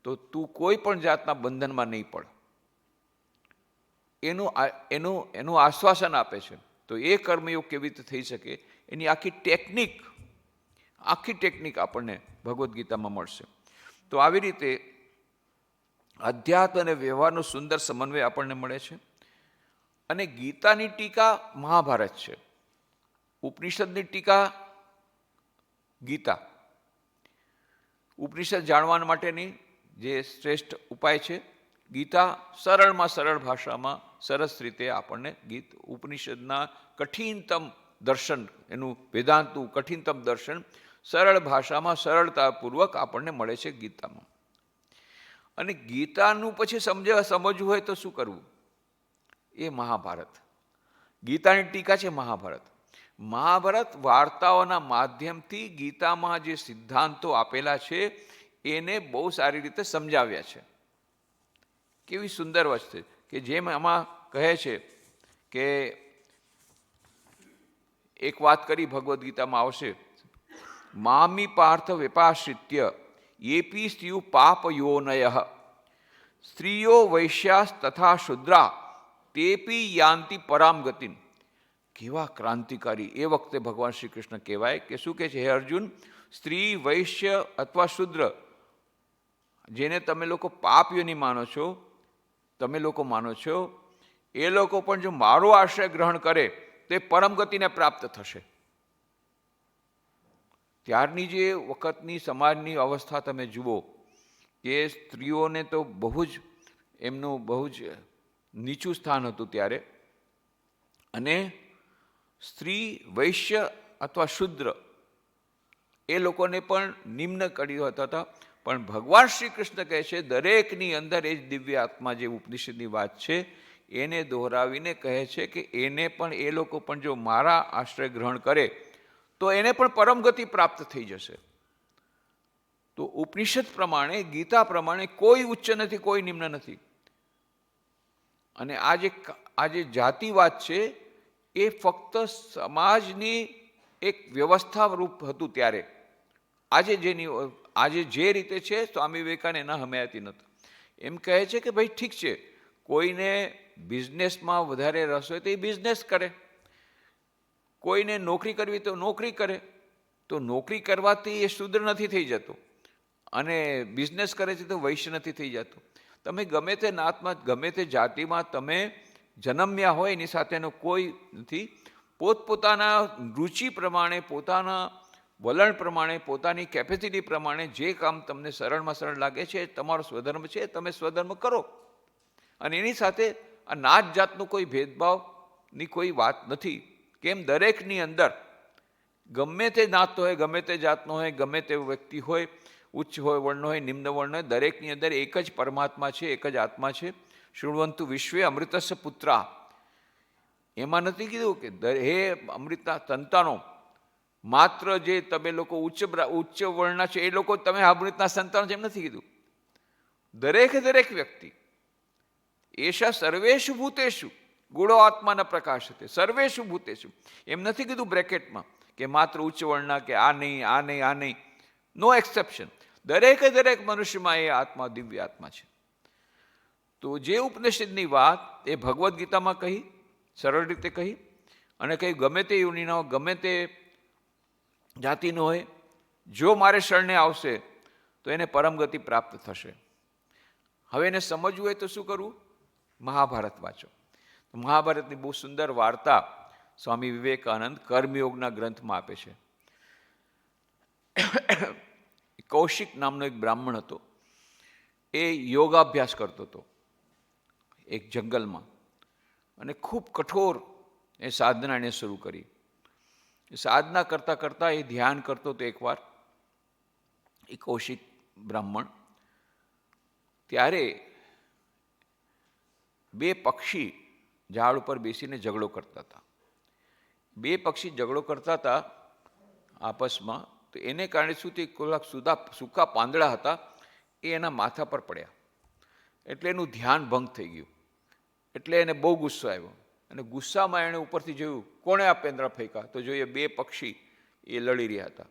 તો તું કોઈ પણ જાતના બંધનમાં નહીં પડ. એનું આશ્વાસન આપે છે. તો એ કર્મયોગ કેવી રીતે થઈ શકે એની આખી ટેકનિક આપણને ભગવદ્ ગીતામાં મળશે. તો આવી રીતે અધ્યાત્મ અને વ્યવહારનો સુંદર સમન્વય આપણને મળે છે. અને ગીતાની ટીકા મહાભારત છે, ઉપનિષદની ટીકા ગીતા. ઉપનિષદ જાણવા માટેની જે શ્રેષ્ઠ ઉપાય છે ગીતા. સરળમાં સરળ ભાષામાં સરસ રીતે આપણને ઉપનિષદના કઠિનતમ દર્શન, એનું વેદાંતનું કઠિનતમ દર્શન સરળ ભાષામાં સરળતાપૂર્વક આપણને મળે છે ગીતામાં. અને ગીતાનું પછી સમજવું હોય તો શું કરવું? એ મહાભારત. ગીતાની ટીકા છે મહાભારત. મહાભારત વાર્તાઓના માધ્યમથી ગીતામાં જે સિદ્ધાંતો આપેલા છે એને બહુ સારી રીતે સમજાવ્યા છે. કેવી સુંદર વસ્તુ કે જેમ આમાં કહે છે કે એક વાત કરી ભગવદ્ ગીતામાં આવશે, મામી પાર્થ વિપાશ્રિત્ય એપી સ્ત્રીઓ પાપયોનય સ્ત્રીઓ વૈશ્યાસ તથા શુદ્રા તેપી યાંતિ પરામ ગતિન. કેવા ક્રાંતિકારી એ વખતે ભગવાન શ્રી કૃષ્ણ કહેવાય કે શું કહે છે, હે અર્જુન, સ્ત્રી, વૈશ્ય અથવા શુદ્ર જેને તમે લોકો પાપયોની માનો છો, તમે લોકો માનો છો, એ લોકો પણ જો મારો આશ્રય ગ્રહણ કરે તે પરમ ગતિને પ્રાપ્ત થશે. ત્યારની જે વખતની સમાજની અવસ્થા તમે જુઓ કે સ્ત્રીઓને તો એમનું બહુ જ નીચું સ્થાન હતું ત્યારે. અને સ્ત્રી, વૈશ્ય અથવા શુદ્ર એ લોકોને પણ નિમ્ન કર્યો હતા. પણ ભગવાન શ્રી કૃષ્ણ કહે છે દરેકની અંદર એ જ દિવ્ય આત્મા જે ઉપનિષદની વાત છે એને દોહરાવીને કહે છે કે એને પણ એ લોકો પણ જો મારા આશ્રય ગ્રહણ કરે તો એને પણ પરમગતિ પ્રાપ્ત થઈ જશે. તો ઉપનિષદ પ્રમાણે, ગીતા પ્રમાણે કોઈ ઉચ્ચ નથી, કોઈ નિમ્ન નથી. અને આ જે જાતિવાદ છે એ ફક્ત સમાજની એક વ્યવસ્થા રૂપ હતું ત્યારે. આજે જે રીતે છે સ્વામી વિવેકાનંદ એના હમાયતી નહોતા. એમ કહે છે કે ભાઈ ઠીક છે, કોઈને બિઝનેસમાં વધારે રસ હોય તો એ બિઝનેસ કરે, કોઈને નોકરી કરવી તો નોકરી કરે. તો નોકરી કરવાથી એ શુદ્ર નથી થઈ જતો અને બિઝનેસ કરે છે તો વૈશ્ય નથી થઈ જતો. તમે ગમે તે નાતમાં, ગમે તે જાતિમાં તમે જન્મ્યા હોય એની સાથેનો કોઈ નથી. પોતપોતાના રુચિ પ્રમાણે, પોતાના વલણ પ્રમાણે, પોતાની કેપેસિટી પ્રમાણે જે કામ તમને સરળમાં સરળ લાગે છે, તમારો સ્વધર્મ છે, તમે સ્વધર્મ કરો. અને એની સાથે આ નાત જાતનો કોઈ ભેદભાવની કોઈ વાત નથી. કેમ? દરેકની અંદર ગમે તે નાતનો હોય, ગમે તે જાતનો હોય, ગમે તે વ્યક્તિ હોય, ઉચ્ચ હોય વર્ણનો હોય, નિમ્ન વર્ણ હોય, દરેકની અંદર એક જ પરમાત્મા છે, એક જ આત્મા છે. શૃણવંતુ વિશ્વે અમૃતસ્ય પુત્રા. એમાં નથી કીધું કે હે અમૃતના સંતાનો, માત્ર જે તમે લોકો ઉચ્ચ વર્ણના છે એ લોકો તમે અમૃતના સંતાનો છે એમ નથી કીધું. દરેક વ્યક્તિ એશા સર્વેષુ ભૂતેષુ ગુણો આત્માના પ્રકાશતે સર્વેષુ ભૂતેષુ. એમ નથી કીધું બ્રેકેટમાં કે માત્ર ઉચ્ચ વર્ણના કે આ નહીં. નો એક્સેપ્શન. દરેક મનુષ્યમાં એ આત્મા દિવ્ય આત્મા છે. તો જે ઉપનિષદની વાત એ ભગવદ્ ગીતામાં કહી, સરળ રીતે કહી, અને કહી ગમે તે યોનિનો, ગમે તે જાતિનો હોય, જો મારે શરણે આવશે તો એને પરમગતિ પ્રાપ્ત થશે. હવે એને સમજવું હોય તો શું કરવું? મહાભારત વાંચો. મહાભારતની બહુ સુંદર વાર્તા સ્વામી વિવેકાનંદ કર્મયોગના ગ્રંથમાં આપે છે. કૌશિક નામનો એક બ્રાહ્મણ હતો. એ યોગાભ્યાસ કરતો હતો એક જંગલમાં, અને ખૂબ કઠોર એ સાધના એને શરૂ કરી. સાધના કરતાં એ ધ્યાન કરતો હતો. એકવાર એ કૌશિક બ્રાહ્મણ ત્યારે બે પક્ષી ઝાડ ઉપર બેસીને ઝઘડો કરતા હતા. બે પક્ષી ઝઘડો કરતા હતા આપસમાં, તો એને કારણે શું તે સૂકા પાંદડા હતા એ એના માથા પર પડ્યા, એટલે એનું ધ્યાન ભંગ થઈ ગયું. એટલે એને બહુ ગુસ્સો આવ્યો, અને ગુસ્સામાં એણે ઉપરથી જોયું કોણે આ પાંદડા ફેંક્યા, તો જોઈએ બે પક્ષી એ લડી રહ્યા હતા.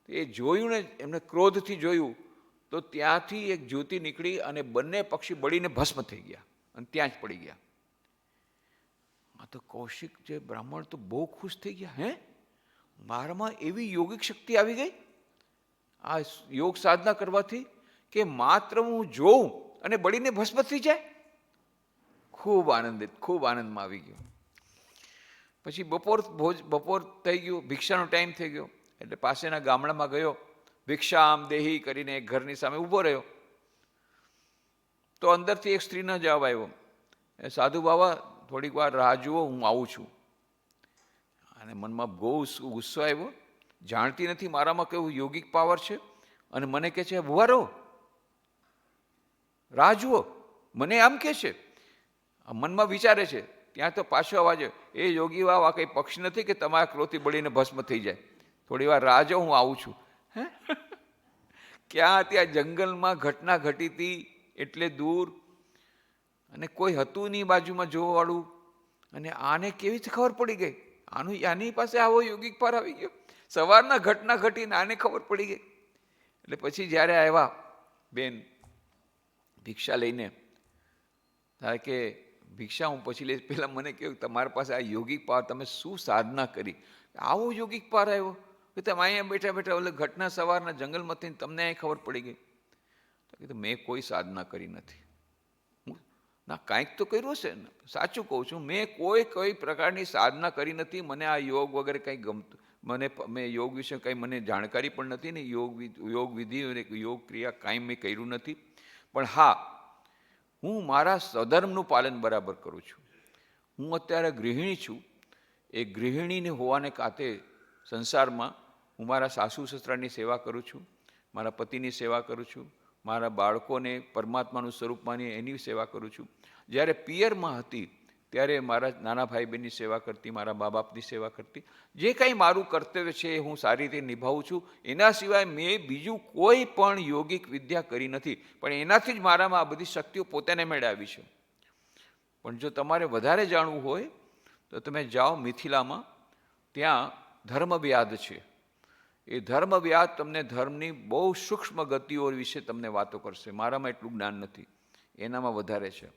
એ જોયું ને, એમને ક્રોધથી જોયું, તો ત્યાંથી એક જ્યોતિ નીકળી અને બંને પક્ષી બળીને ભસ્મ થઈ ગયા અને ત્યાં જ પડી ગયા. આ તો કૌશિક જે બ્રાહ્મણ તો બહુ ખુશ થઈ ગયા. હે, મારામાં એવી યોગિક શક્તિ આવી ગઈ આ યોગ સાધના કરવાથી કે માત્ર હું જોઉં અને બળીને ભસ્મ થઈ જાય. ખૂબ આનંદમાં આવી ગયો. પછી બપોર થઈ ગયું, ભિક્ષાનો ટાઈમ થઈ ગયો, એટલે પાસેના ગામડામાં ગયો, ભિક્ષામ દેહી કરીને એક ઘરની સામે ઊભો રહ્યો. તો અંદરથી એક સ્ત્રીનો જવાબ આવ્યો, સાધુ બાબા થોડીક વાર રાહ જુઓ, હું આવું છું. અને મનમાં બહુ ગુસ્સો આવ્યો, જાણતી નથી મારામાં કેવું યોગિક પાવર છે, અને મને કહે છે ઉભા રહો, રાહ જુઓ, મને આમ કહે છે. મનમાં વિચારે છે, ત્યાં તો પાછો અવાજ, એ યોગી બાબા કંઈ પક્ષ નથી કે તમારા ક્રોધથી બળીને ભસ્મ થઈ જાય, થોડી વાર રાહ જો, હું આવું છું. હે, ક્યાં ત્યાં જંગલમાં ઘટના ઘટી હતી, એટલે દૂર, અને કોઈ હતું નહીં બાજુમાં જોવાવાળું. અને આને કેવી રીતે ખબર પડી ગઈ? આની પાસે આવો યોગિક પાર આવી ગયો, સવારના ઘટના ઘટીને આને ખબર પડી ગઈ. એટલે પછી જ્યારે આવ્યા બેન ભિક્ષા લઈને, કારણ કે ભિક્ષા હું પછી લઈશ, પહેલાં મને કહ્યું તમારી પાસે આ યોગિક પાર, તમે શું સાધના કરી, આવો યોગિક પાર આવ્યો કે તમે અહીંયા બેઠા બેઠા ઓલે ઘટના સવારના જંગલમાંથી તમને અહીં ખબર પડી ગઈ? તો કીધું મેં કોઈ સાધના કરી નથી. ના, કાંઈક તો કર્યું હશે ને. સાચું કહું છું, મેં કોઈ પ્રકારની સાધના કરી નથી. મને આ યોગ વગેરે કંઈ ગમતું, મેં યોગ વિશે કંઈ મને જાણકારી પણ નથી ને યોગ વિધિ અને યોગ ક્રિયા કાંઈ મેં કર્યું નથી. પણ હા, હું મારા સ્વધર્મનું પાલન બરાબર કરું છું. હું અત્યારે ગૃહિણી છું. એ ગૃહિણીને હોવાને કાતે સંસારમાં હું મારા સાસુ સસરાની સેવા કરું છું, મારા પતિની સેવા કરું છું, મારા બાળકોને પરમાત્માનું સ્વરૂપ માની એની સેવા કરું છું. જ્યારે પિયરમાં હતી ત્યારે મારા નાના ભાઈ બહેનની સેવા કરતી, મારા મા બાપની સેવા કરતી. જે કંઈ મારું કર્તવ્ય છે એ હું સારી રીતે નિભાવું છું. એના સિવાય મેં બીજું કોઈ પણ યોગિક વિદ્યા કરી નથી, પણ એનાથી જ મારામાં આ બધી શક્તિઓ પોતાને મેળવી છે. પણ જો તમારે વધારે જાણવું હોય તો તમે જાઓ મિથિલામાં, ત્યાં ધર્મવ્યાધ છે. એ ધર્મવ્યાધ તમને ધર્મની બહુ સૂક્ષ્મ ગતિઓ વિશે તમને વાતો કરશે. મારામાં એટલું જ્ઞાન નથી, એનામાં વધારે છે.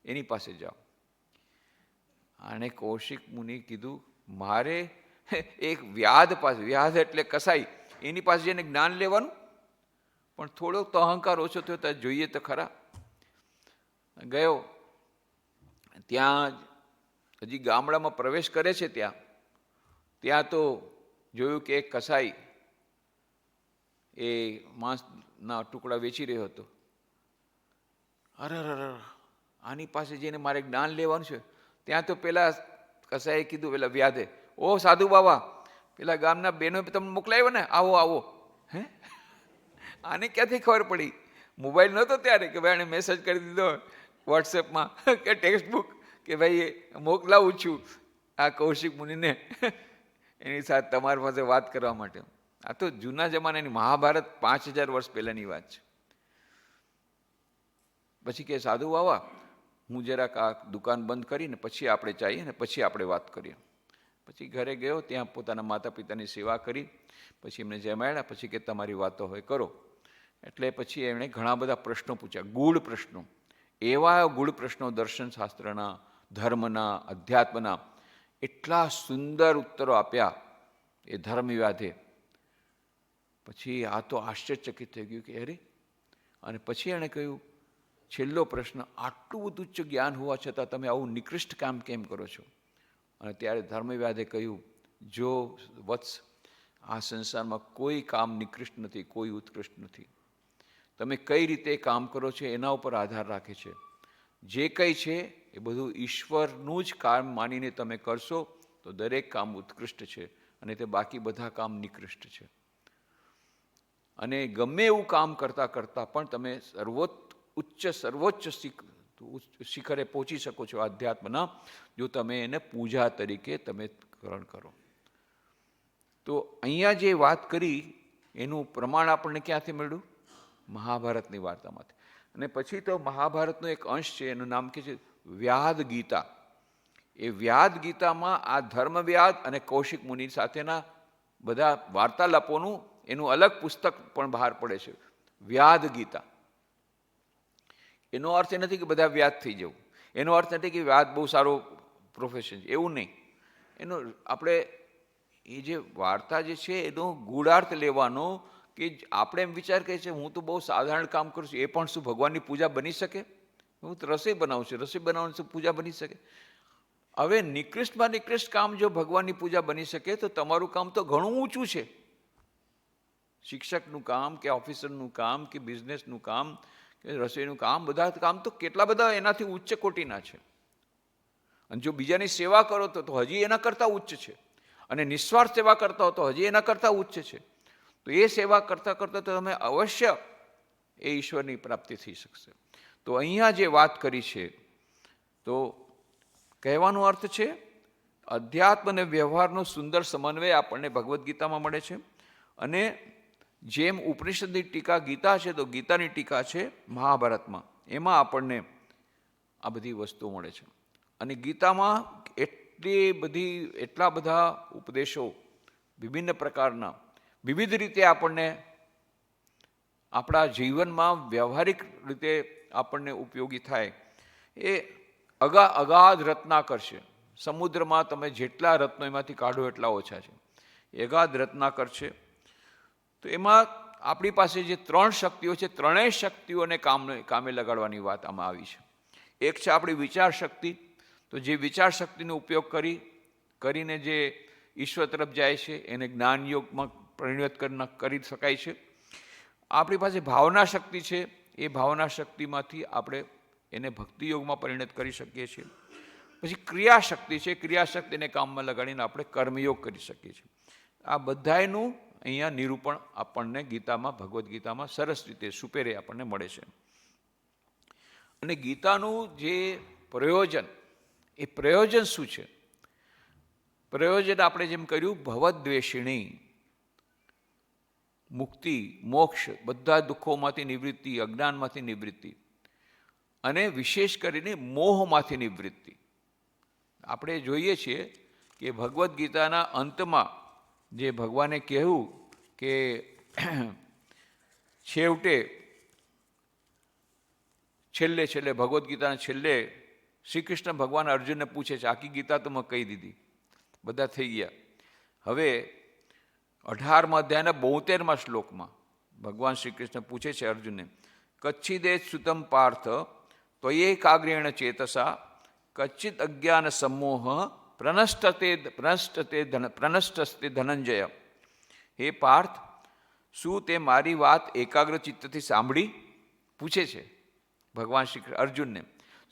એની પાસે જાઓ. આને કૌશિક મુનિ કીધું, મારે એક વ્યાધ એટલે કસાઈ, એની પાસે જઈને જ્ઞાન લેવાનું? પણ થોડોક તો અહંકાર ઓછો થયો તો જોઈએ તો ખરા. ગયો, ત્યાં હજી ગામડામાં પ્રવેશ કરે છે, ત્યાં તો જોયું કે એક કસાઈ એ માંસના ટુકડા વેચી રહ્યો હતો. અરે આની પાસે જઈને મારે જ્ઞાન લેવાનું છે. ત્યાં તો પેલા કસાઈએ કીધું, પેલા વ્યાધે, ઓ સાધુ બાબા, પેલા ગામના બહેનો તમને મોકલાવ્યો ને, આવો. હે, આને ક્યાંથી ખબર પડી? મોબાઈલ નહોતો ત્યારે કે ભાઈ આને મેસેજ કરી દીધો વોટ્સએપમાં કે ટેક્સ્ટબુક કે ભાઈ મોકલાવું છું આ કૌશિક મુનિને એની સાથે તમારી પાસે વાત કરવા માટે. આ તો જૂના જમાનાની મહાભારત 5000 વર્ષ પહેલાંની વાત છે. પછી કે સાધુ બાબા, હું જરાક આ દુકાન બંધ કરીને પછી આપણે જઈએ ને પછી આપણે વાત કરીએ. પછી ઘરે ગયો, ત્યાં પોતાના માતા પિતાની સેવા કરી, પછી એમને જમાડ્યા. પછી કે તમારી વાતો હોય કરો. એટલે પછી એમણે ઘણા બધા પ્રશ્નો પૂછ્યા, ગૂઢ પ્રશ્નો, એવા ગૂઢ પ્રશ્નો, દર્શનશાસ્ત્રના, ધર્મના, અધ્યાત્મના, એટલા સુંદર ઉત્તરો આપ્યા એ ધર્મવ્યાધે. પછી આ તો આશ્ચર્યચકિત થઈ ગયું કે અરે. અને પછી એણે કહ્યું, છેલ્લો પ્રશ્ન, આટલું બધું ઉચ્ચ જ્ઞાન હોવા છતાં તમે આવું નિકૃષ્ટ કામ કેમ કરો છો? અને ત્યારે ધર્મવ્યાધે કહ્યું, જો વત્સ, આ સંસારમાં કોઈ કામ નિકૃષ્ટ નથી, કોઈ ઉત્કૃષ્ટ નથી. તમે કઈ રીતે કામ કરો છો એના ઉપર આધાર રાખે છે. જે કંઈ છે એ બધું ઈશ્વરનું જ કામ માનીને તમે કરશો તો દરેક કામ ઉત્કૃષ્ટ છે, અને તે બાકી બધા કામ નિકૃષ્ટ છે. અને ગમે એવું કામ કરતાં પણ તમે સર્વોચ્ચ શિખરે પહોંચી શકો છો આધ્યાત્મના, જો તમે એને પૂજા તરીકે તમે ગ્રહણ કરો. તો અહીંયા જે વાત કરી એનું પ્રમાણ આપણને ક્યાંથી મળ્યું? મહાભારતની વાર્તામાંથી. અને પછી તો મહાભારતનો એક અંશ છે, એનું નામ કે છે વ્યાદ ગીતા. એ વ્યાદ ગીતામાં આ ધર્મવ્યાદ અને કૌશિક મુનિ સાથેના બધા વાર્તાલાપોનું એનું અલગ પુસ્તક પણ બહાર પડે છે, વ્યાદ ગીતા. એનો અર્થ એ નથી કે બધા વ્યાદ થઈ જવું, એનો અર્થ નથી કે વ્યાદ બહુ સારો પ્રોફેશન છે, એવું નહીં. એનો આપણે એ જે વાર્તા જે છે એનો ગૂઢાર્થ લેવાનો, કે આપણે એમ વિચાર કરીએ છીએ હું તો બહુ સાધારણ કામ કરું છું, એ પણ શું ભગવાનની પૂજા બની શકે? હું તો રસોઈ બનાવું છું, રસોઈ બનાવવાની શું પૂજા બની શકે? હવે નિકૃષ્ટમાં નિકૃષ્ટ કામ જો ભગવાનની પૂજા બની શકે તો તમારું કામ તો ઘણું ઊંચું છે. શિક્ષકનું કામ કે ઓફિસરનું કામ કે બિઝનેસનું કામ કે રસોઈનું કામ, બધા કામ તો કેટલા બધા એનાથી ઉચ્ચ કોટીના છે. અને જો બીજાની સેવા કરો તો હજી એના કરતાં ઉચ્ચ છે, અને નિસ્વાર્થ સેવા કરતા હો તો હજી એના કરતાં ઉચ્ચ છે. તો એ સેવા કરતાં કરતાં તો તમે અવશ્ય એ ઈશ્વરની પ્રાપ્તિ થઈ શકશે. તો અહીંયા જે વાત કરી છે, તો કહેવાનો અર્થ છે અધ્યાત્મ અને વ્યવહારનો સુંદર સમન્વય આપણને ભગવદ્ ગીતામાં મળે છે. અને જેમ ઉપનિષદની ટીકા ગીતા છે, તો ગીતાની ટીકા છે મહાભારતમાં, એમાં આપણને આ બધી વસ્તુઓ મળે છે. અને ગીતામાં એટલા બધા ઉપદેશો વિભિન્ન પ્રકારના વિવિધ રીતે આપણને આપણા જીવનમાં વ્યવહારિક રીતે આપણને ઉપયોગી થાય. એ અગાધ રત્નાકર છે. સમુદ્રમાં તમે જેટલા રત્નો એમાંથી કાઢો એટલા ઓછા છે. એ અગાધ રત્નાકર છે. તો એમાં આપણી પાસે જે 3 શક્તિઓ છે, ત્રણેય શક્તિઓને કામે લગાડવાની વાત આમાં આવી છે. એક છે આપણી વિચાર શક્તિ. તો જે વિચાર શક્તિનો ઉપયોગ કરીને જે ઈશ્વર તરફ જાય છે એને જ્ઞાન યોગમાં પરિણત કરી શકાય છે. આપણી પાસે ભાવના શક્તિ છે. એ ભાવના શક્તિમાંથી આપણે એને ભક્તિ યોગમાં પરિણત કરી શકીએ છીએ. પછી ક્રિયાશક્તિ છે. ક્રિયાશક્તિને કામમાં લગાડીને આપણે કર્મયોગ કરી શકીએ છીએ. આ બધાયનું અહીંયા નિરૂપણ આપણને ગીતામાં, ભગવદ્ ગીતામાં સરસ રીતે સુપેરે આપણને મળે છે. અને ગીતાનું જે પ્રયોજન, એ પ્રયોજન શું છે? પ્રયોજન આપણે જેમ કર્યું ભવદ્વેષિણી, મુક્તિ, મોક્ષ, બધા દુઃખોમાંથી નિવૃત્તિ, અજ્ઞાનમાંથી નિવૃત્તિ, અને વિશેષ કરીને મોહમાંથી નિવૃત્તિ. આપણે જોઈએ છીએ કે ભગવદ્ ગીતાના અંતમાં જે ભગવાને કહ્યું કે છેલ્લે ભગવદ્ ગીતાના છેલ્લે શ્રી કૃષ્ણ ભગવાન અર્જુનને પૂછે છે, આખી ગીતા તો મેં કહી દીધી, બધા થઈ ગયા. હવે 18મા અધ્યાયના 72મા શ્લોકમાં ભગવાન શ્રી કૃષ્ણ પૂછે છે અર્જુનને, કચ્છિદે સુતમ પાર્થ ત્વયેકાગ્રેણ ચેતસા કચ્છિત અજ્ઞાન સમોહ પ્રનષ્ટસ્તે ધનંજય. હે પાર્થ, શું તે મારી વાત એકાગ્ર ચિત્તથી સાંભળી? પૂછે છે ભગવાન શ્રી અર્જુનને,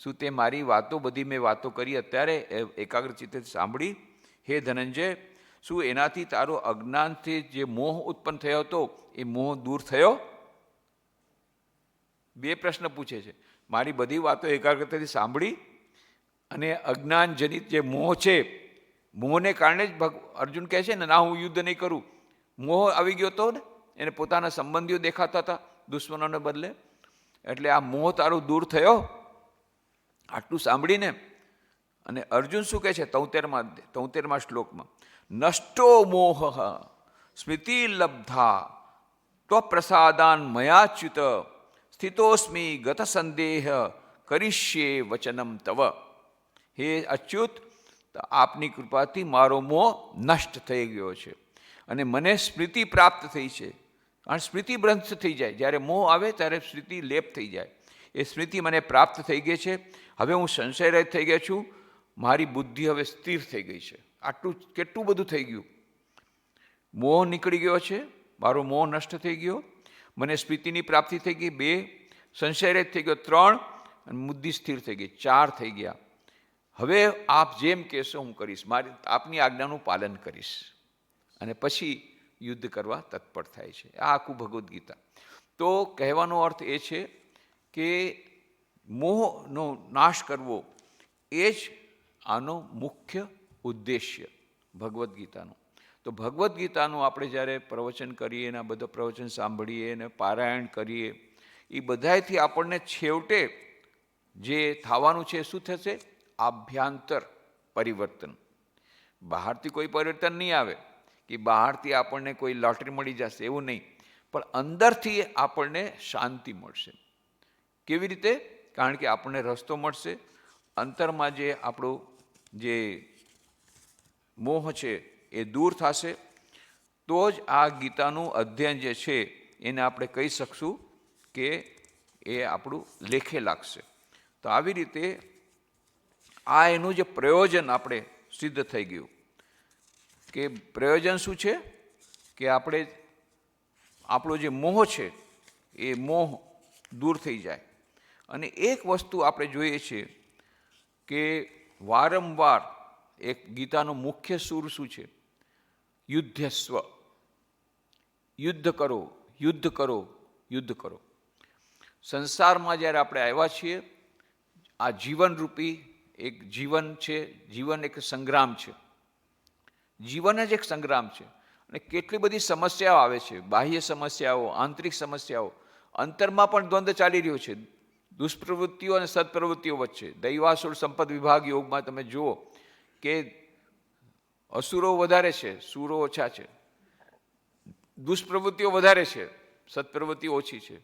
શું તે મારી વાતો, બધી મેં વાતો કરી અત્યારે એકાગ્ર ચિત્તથી સાંભળી? હે ધનંજય, શું એનાથી તારો અજ્ઞાનથી જે મોહ ઉત્પન્ન થયો હતો એ મોહ દૂર થયો? 2 પ્રશ્ન પૂછે છે. મારી બધી વાતો એકાગ્રતાથી સાંભળી, અને અજ્ઞાનજનિત જે મોહ છે, મોહને કારણે જ અર્જુન કહે છે ને, ના હું યુદ્ધ નહીં કરું. મોહ આવી ગયો હતો ને, એને પોતાના સંબંધીઓ દેખાતા હતા દુશ્મનોને બદલે, એટલે આ મોહ તારો દૂર થયો? આટલું સાંભળીને અને અર્જુન શું કહે છે 73મા શ્લોકમાં, નષ્ટો મોહ સ્મૃતિ લબ્ધા ત્વપ્રસાદાન મયાચ્યુત સ્થિતોસ્મિ ગત સંદેહ કરીષ્યે વચનમ તવ. હે અચ્યુત, આપની કૃપાથી મારો મોહ નષ્ટ થઈ ગયો છે અને મને સ્મૃતિ પ્રાપ્ત થઈ છે. કારણ સ્મૃતિ ભ્રંશ થઈ જાય, જ્યારે મોહ આવે ત્યારે સ્મૃતિ લેપ થઈ જાય. એ સ્મૃતિ મને પ્રાપ્ત થઈ ગઈ છે. હવે હું સંશયરહિત થઈ ગયો છું. મારી બુદ્ધિ હવે સ્થિર થઈ ગઈ છે. આટલું કેટલું બધું થઈ ગયું. મોહ નીકળી ગયો છે, મારો મોહ નષ્ટ થઈ ગયો, મને સ્મૃતિની પ્રાપ્તિ થઈ ગઈ 2, સંશયરહિત થઈ ગયો 3, અને બુદ્ધિ સ્થિર થઈ ગઈ 4 થઈ ગયા. હવે આપ જેમ કહેશો હું કરીશ, આપની આજ્ઞાનું પાલન કરીશ. અને પછી યુદ્ધ કરવા તત્પર થાય છે. આ આખું ભગવદ્ ગીતા. તો કહેવાનો અર્થ એ છે કે મોહનો નાશ કરવો એ જ આનો મુખ્ય ઉદ્દેશ્ય ભગવદ્ ગીતાનો. તો ભગવદ્ ગીતાનું આપણે જ્યારે પ્રવચન કરીએ, એના બધા પ્રવચન સાંભળીએ અને પારાયણ કરીએ, એ બધાથી આપણને છેવટે જે થવાનું છે શું થશે? આભ્યંતર પરિવર્તન. બહારથી કોઈ પરિવર્તન નહીં આવે કે બહારથી આપણને કોઈ લોટરી મળી જશે એવું નહીં, પણ અંદરથી આપણને શાંતિ મળશે. કેવી રીતે? કારણ કે આપણને રસ્તો મળશે, અંતરમાં જે આપણું જે મોહ છે એ દૂર થશે, તો જ આ ગીતાનું અધ્યયન જે છે એને આપણે કહી શકશું કે એ આપણું લેખે લાગશે. તો આવી રીતે આ એનું જે પ્રયોજન આપણે સિદ્ધ થઈ ગયું. કે પ્રયોજન શું છે? કે આપણે આપણો જે મોહ છે એ મોહ દૂર થઈ જાય. અને એક વસ્તુ આપણે જોઈએ છીએ કે વારંવાર એક ગીતાનો મુખ્ય સૂર શું છે? યુદ્ધસ્વ. યુદ્ધ કરો, યુદ્ધ કરો, યુદ્ધ કરો. સંસારમાં જ્યારે આપણે આવ્યા છીએ, આ જીવનરૂપી એક જીવન છે, જીવન એક સંગ્રામ છે. જીવન જ એક સંગ્રામ છે. અને કેટલી બધી સમસ્યાઓ આવે છે, બાહ્ય સમસ્યાઓ, આંતરિક સમસ્યાઓ. અંતરમાં પણ દ્વંદ્વ ચાલી રહ્યો છે, દુષ્પ્રવૃત્તિઓ અને સત્પ્રવૃત્તિઓ વચ્ચે. દૈવાસુર સંપદ વિભાગ યોગમાં તમે જુઓ કે અસુરો વધારે છે, સુરો ઓછા છે. દુષ્પ્રવૃત્તિઓ વધારે છે, સત્પ્રવૃત્તિઓ ઓછી છે.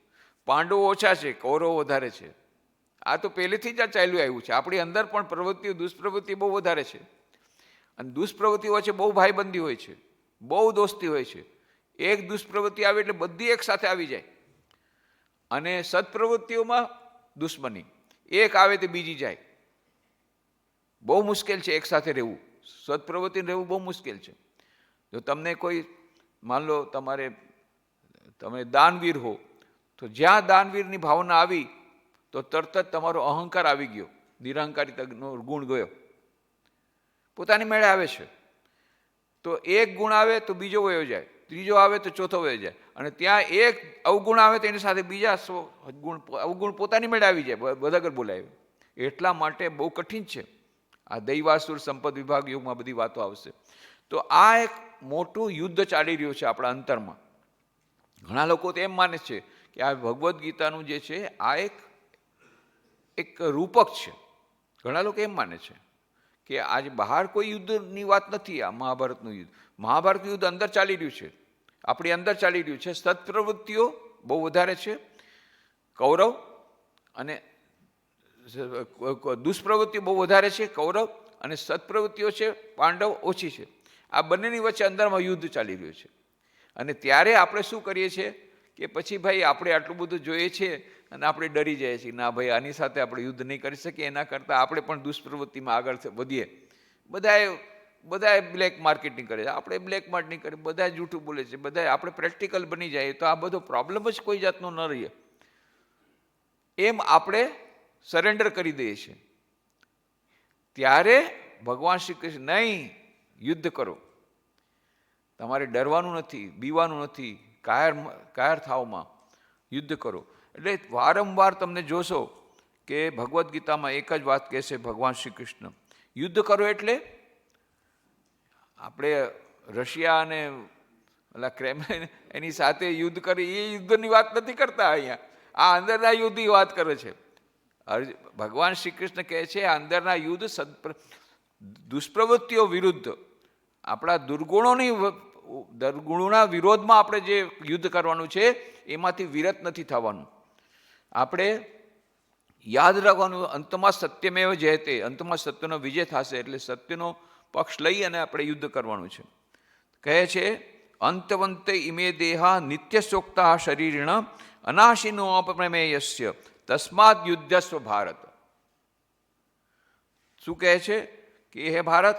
પાંડવો ઓછા છે, કૌરવો વધારે છે. આ તો પહેલેથી જ આ ચાલ્યું આવ્યું છે. આપણી અંદર પણ પ્રવૃત્તિઓ, દુષ્પ્રવૃત્તિ બહુ વધારે છે. અને દુષ્પ્રવૃત્તિઓ વચ્ચે બહુ ભાઈબંધી હોય છે, બહુ દોસ્તી હોય છે. એક દુષ્પ્રવૃત્તિ આવે એટલે બધી એક સાથે આવી જાય. અને સત્પ્રવૃત્તિઓમાં દુશ્મની, એક આવે તો બીજી જાય. બહુ મુશ્કેલ છે એક સાથે રહેવું. સત્પ્રવૃત્તિ રહેવું બહુ મુશ્કેલ છે. જો તમને કોઈ, માન લો તમે દાનવીર હો, તો જ્યાં દાનવીરની ભાવના આવી તો તરત જ તમારો અહંકાર આવી ગયો, નિરહંકારીનો ગુણ ગયો, પોતાની મેળે આવે છે. તો એક ગુણ આવે તો બીજો વયો જાય, ત્રીજો આવે તો ચોથો વયો જાય, અને ત્યાં એક અવગુણ આવે તો એની સાથે બીજા અવગુણ પોતાની મેળે આવી જાય, બધા બોલાવે. એટલા માટે બહુ કઠિન છે. આ દૈવાસુર સંપદ વિભાગ યુગમાં બધી વાતો આવશે. તો આ એક મોટું યુદ્ધ ચાલી રહ્યું છે આપણા અંતરમાં. ઘણા લોકો તો એમ માને છે કે આ ભગવદ્ ગીતાનું જે છે આ એક રૂપક છે. ઘણા લોકો એમ માને છે કે આજે બહાર કોઈ યુદ્ધની વાત નથી. આ મહાભારતનું યુદ્ધ, મહાભારતનું યુદ્ધ અંદર ચાલી રહ્યું છે, આપણી અંદર ચાલી રહ્યું છે. સત્પ્રવૃત્તિઓ બહુ વધારે છે, કૌરવ, અને દુષ્પ્રવૃત્તિઓ બહુ વધારે છે, કૌરવ, અને સત્પ્રવૃત્તિઓ છે, પાંડવ, ઓછી છે. આ બંનેની વચ્ચે અંદરમાં યુદ્ધ ચાલી રહ્યું છે. અને ત્યારે આપણે શું કરીએ છીએ કે પછી ભાઈ આપણે આટલું બધું જોઈએ છીએ અને આપણે ડરી જઈએ છીએ, ના ભાઈ આની સાથે આપણે યુદ્ધ નહીં કરી શકીએ, એના કરતાં આપણે પણ દુષ્પ્રવૃત્તિમાં આગળ વધીએ. બધાએ બ્લેક માર્કેટિંગ કરે છે, આપણે બ્લેક માર્કેટિંગ કરીએ, બધા જૂઠું બોલે છે, બધા આપણે પ્રેક્ટિકલ બની જાય તો આ બધો પ્રોબ્લેમ જ કોઈ જાતનો ન રહીએ. એમ આપણે સરેન્ડર કરી દઈએ છીએ. ત્યારે ભગવાન શ્રી કૃષ્ણ, નહીં, યુદ્ધ કરો. તમારે ડરવાનું નથી, બીવાનું નથી, કાયર થાવમાં યુદ્ધ કરો. એટલે વારંવાર તમને જોશો કે ભગવદ્ ગીતામાં એક જ વાત કહેશે ભગવાન શ્રી કૃષ્ણ, યુદ્ધ કરો. એટલે આપણે રશિયા અને ઓલા ક્રેમલિન એની સાથે યુદ્ધ કરી એ યુદ્ધની વાત નથી કરતા. અહીંયા આ અંદરના યુદ્ધની વાત કરે છે. ભગવાન શ્રી કૃષ્ણ કહે છે આ અંદરના યુદ્ધ દુષ્પ્રવૃત્તિઓ વિરુદ્ધ, આપણા દુર્ગુણોના વિરોધમાં આપણે જે યુદ્ધ કરવાનું છે એમાંથી વિરત નથી થવાનું. આપણે યાદ રાખવાનું, અંતમાં સત્યમેવ જયતે, અંતમાં સત્યનો વિજય થશે. એટલે સત્યનો પક્ષ લઈ અને આપણે યુદ્ધ કરવાનું છે. કહે છે અંતવંતે ઇમે દેહા નિત્યશોક્તા શરીરિણ અનાશિનો અપ્રમેયસ્ય તસ્માદ યુદ્ધસ્વ ભારત. શું કહે છે કે હે ભારત,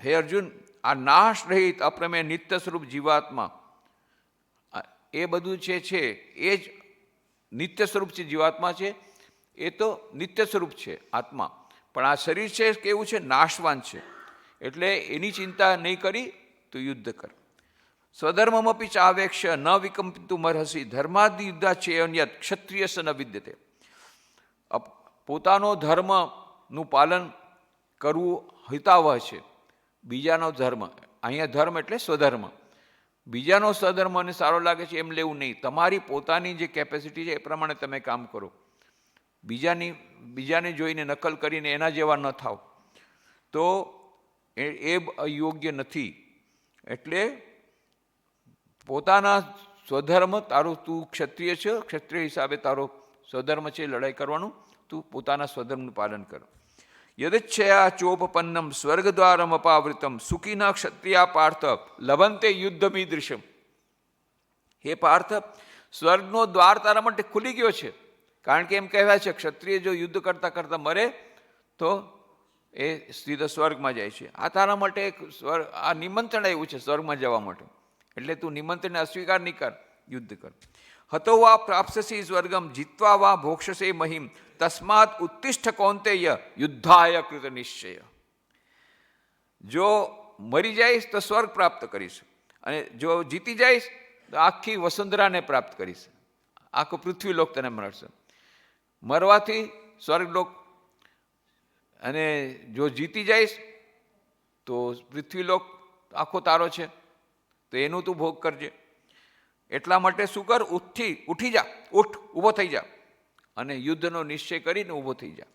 હે અર્જુન, આ નાશ રહિત અપ્રમેય નિત્ય સ્વરૂપ જીવાત્મા, એ બધું છે એ જ નિત્ય સ્વરૂપ છે. જીવાત્મા છે એ તો નિત્ય સ્વરૂપ છે આત્મા, પણ આ શરીર છે કેવું છે? નાશવાન છે. એટલે એની ચિંતા નહીં કરી તો યુદ્ધ કર. સ્વધર્મમપી ચાવેક્ષ્ય ન વિકંપિતું મર્હસી ધર્માદિ યુદ્ધા ચેયન્યત ક્ષત્રિયસ ન વિદ્યતે. પોતાનો ધર્મનું પાલન કરવું હિતાવહ છે. બીજાનો ધર્મ, અહીંયા ધર્મ એટલે સ્વધર્મ, બીજાનો સ્વધર્મ મને સારો લાગે છે એમ લેવું નહીં. તમારી પોતાની જે કેપેસિટી છે એ પ્રમાણે તમે કામ કરો. બીજાને જોઈને નકલ કરીને એના જેવા ન થાવ તો એ અયોગ્ય નથી. એટલે પોતાના સ્વધર્મ, તારું તું ક્ષત્રિય છે, ક્ષત્રિય હિસાબે તારો સ્વધર્મ છે લડાઈ કરવાનું, તું પોતાના સ્વધર્મનું પાલન કર. યદચ્છયા ચોપપન્નમ સ્વર્ગદ્વારમ અપાવૃતમ સુખીના ક્ષત્રિયા પાર્થ લભંતે યુદ્ધમીદૃશમ. હે પાર્થ, સ્વર્ગનો દ્વાર તારા માટે ખુલી ગયો છે. કારણ કે એમ કહેવાય છે ક્ષત્રિય જો યુદ્ધ કરતા કરતા મરે તો એ સીધો સ્વર્ગમાં જાય છે. આ તારા માટે એક આ નિમંત્રણ આવ્યું છે સ્વર્ગમાં જવા માટે. એટલે તું નિમંત્રણને અસ્વીકાર નહીં કર, યુદ્ધ કર. હતો વા પ્રાપ્સસી સ્વર્ગમ જીત્વા વા ભોક્ષસે મહિમ તસ્માત ઉત્તિષ્ઠ કૌંતેય યુદ્ધાય કૃત નિશ્ચય. જો મરી જઈશ તો સ્વર્ગ પ્રાપ્ત કરીશ, અને જો જીતી જઈશ તો આખી વસુંધરાને પ્રાપ્ત કરીશ, આખો પૃથ્વીલોક તને મળશે. મરવાથી સ્વર્ગલોક, અને જો જીતી જઈશ તો પૃથ્વીલોક આખો તારો છે, તો એનું તું ભોગ કરજે. એટલા માટે શું કર, ઉઠી જા, ઊભો થઈ જા અને યુદ્ધનો નિશ્ચય કરીને ઊભો થઈ જા.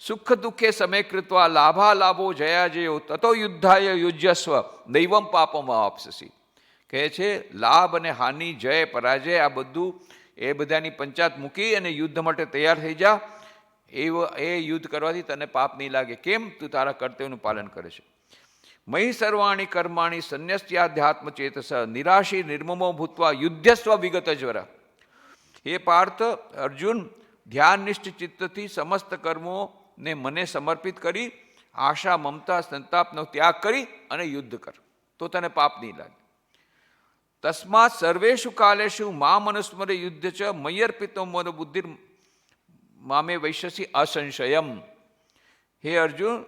સુખ દુઃખે સમય કૃત્વા લાભા લાભો જયા જયો તતો યુદ્ધાય યુજ્યસ્વ દૈવમ પાપમ આપસસી. કહે છે લાભ અને હાનિ, જય પરાજય, આ બધું એ બધાની પંચાત મૂકી અને યુદ્ધ માટે તૈયાર થઈ જા. એ યુદ્ધ કરવાથી તને પાપ નહીં લાગે. કેમ? તું તારા કર્તવ્યનું પાલન કરે છે. મહી સર્વાણી કર્માણી સંન્યસ્યાધ્યાત્મ ચેતસ નિરાશી નિર્મમો ભૂતવા યુદ્ધસ્વ વિગત જ્વર. હે પાર્થ, અર્જુન, ધ્યાનનિષ્ઠ ચિત્તથી સમસ્ત કર્મોને મને સમર્પિત કરી આશા, મમતા, સંતાપનો ત્યાગ કરી અને યુદ્ધ કર, તો તને પાપ નહીં લાગે. તસ્માત સર્વેષુ કાલેષુ મામ અનુસ્મરે યુદ્ધ ચ મય્યર્પિતો મોર બુદ્ધિર મામે વૈશ્યસી અસંશયમ. હે અર્જુન,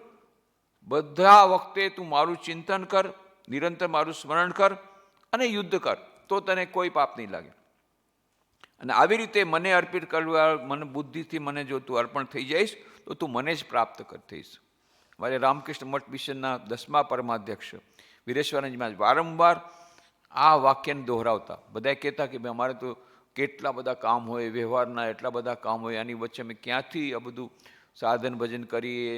બધા વખતે તું મારું ચિંતન કર, નિરંતર મારું સ્મરણ કર અને યુદ્ધ કર, તો તને કોઈ પાપ નહીં લાગે. અને આવી રીતે મને અર્પિત કરવા, મને બુદ્ધિથી મને જો તું અર્પણ થઈ જઈશ તો તું મને જ પ્રાપ્ત થઈશ. મારે રામકૃષ્ણ મઠ મિશનના 10મા પરમાધ્યક્ષ વીરેશ્વરજી મહારાજ વારંવાર આ વાક્યને દોહરાવતા. બધા કહેતા કે ભાઈ અમારે તો કેટલા બધા કામ હોય, વ્યવહારના એટલા બધા કામ હોય, આની વચ્ચે અમે ક્યાંથી આ બધું સાધન ભજન કરીએ,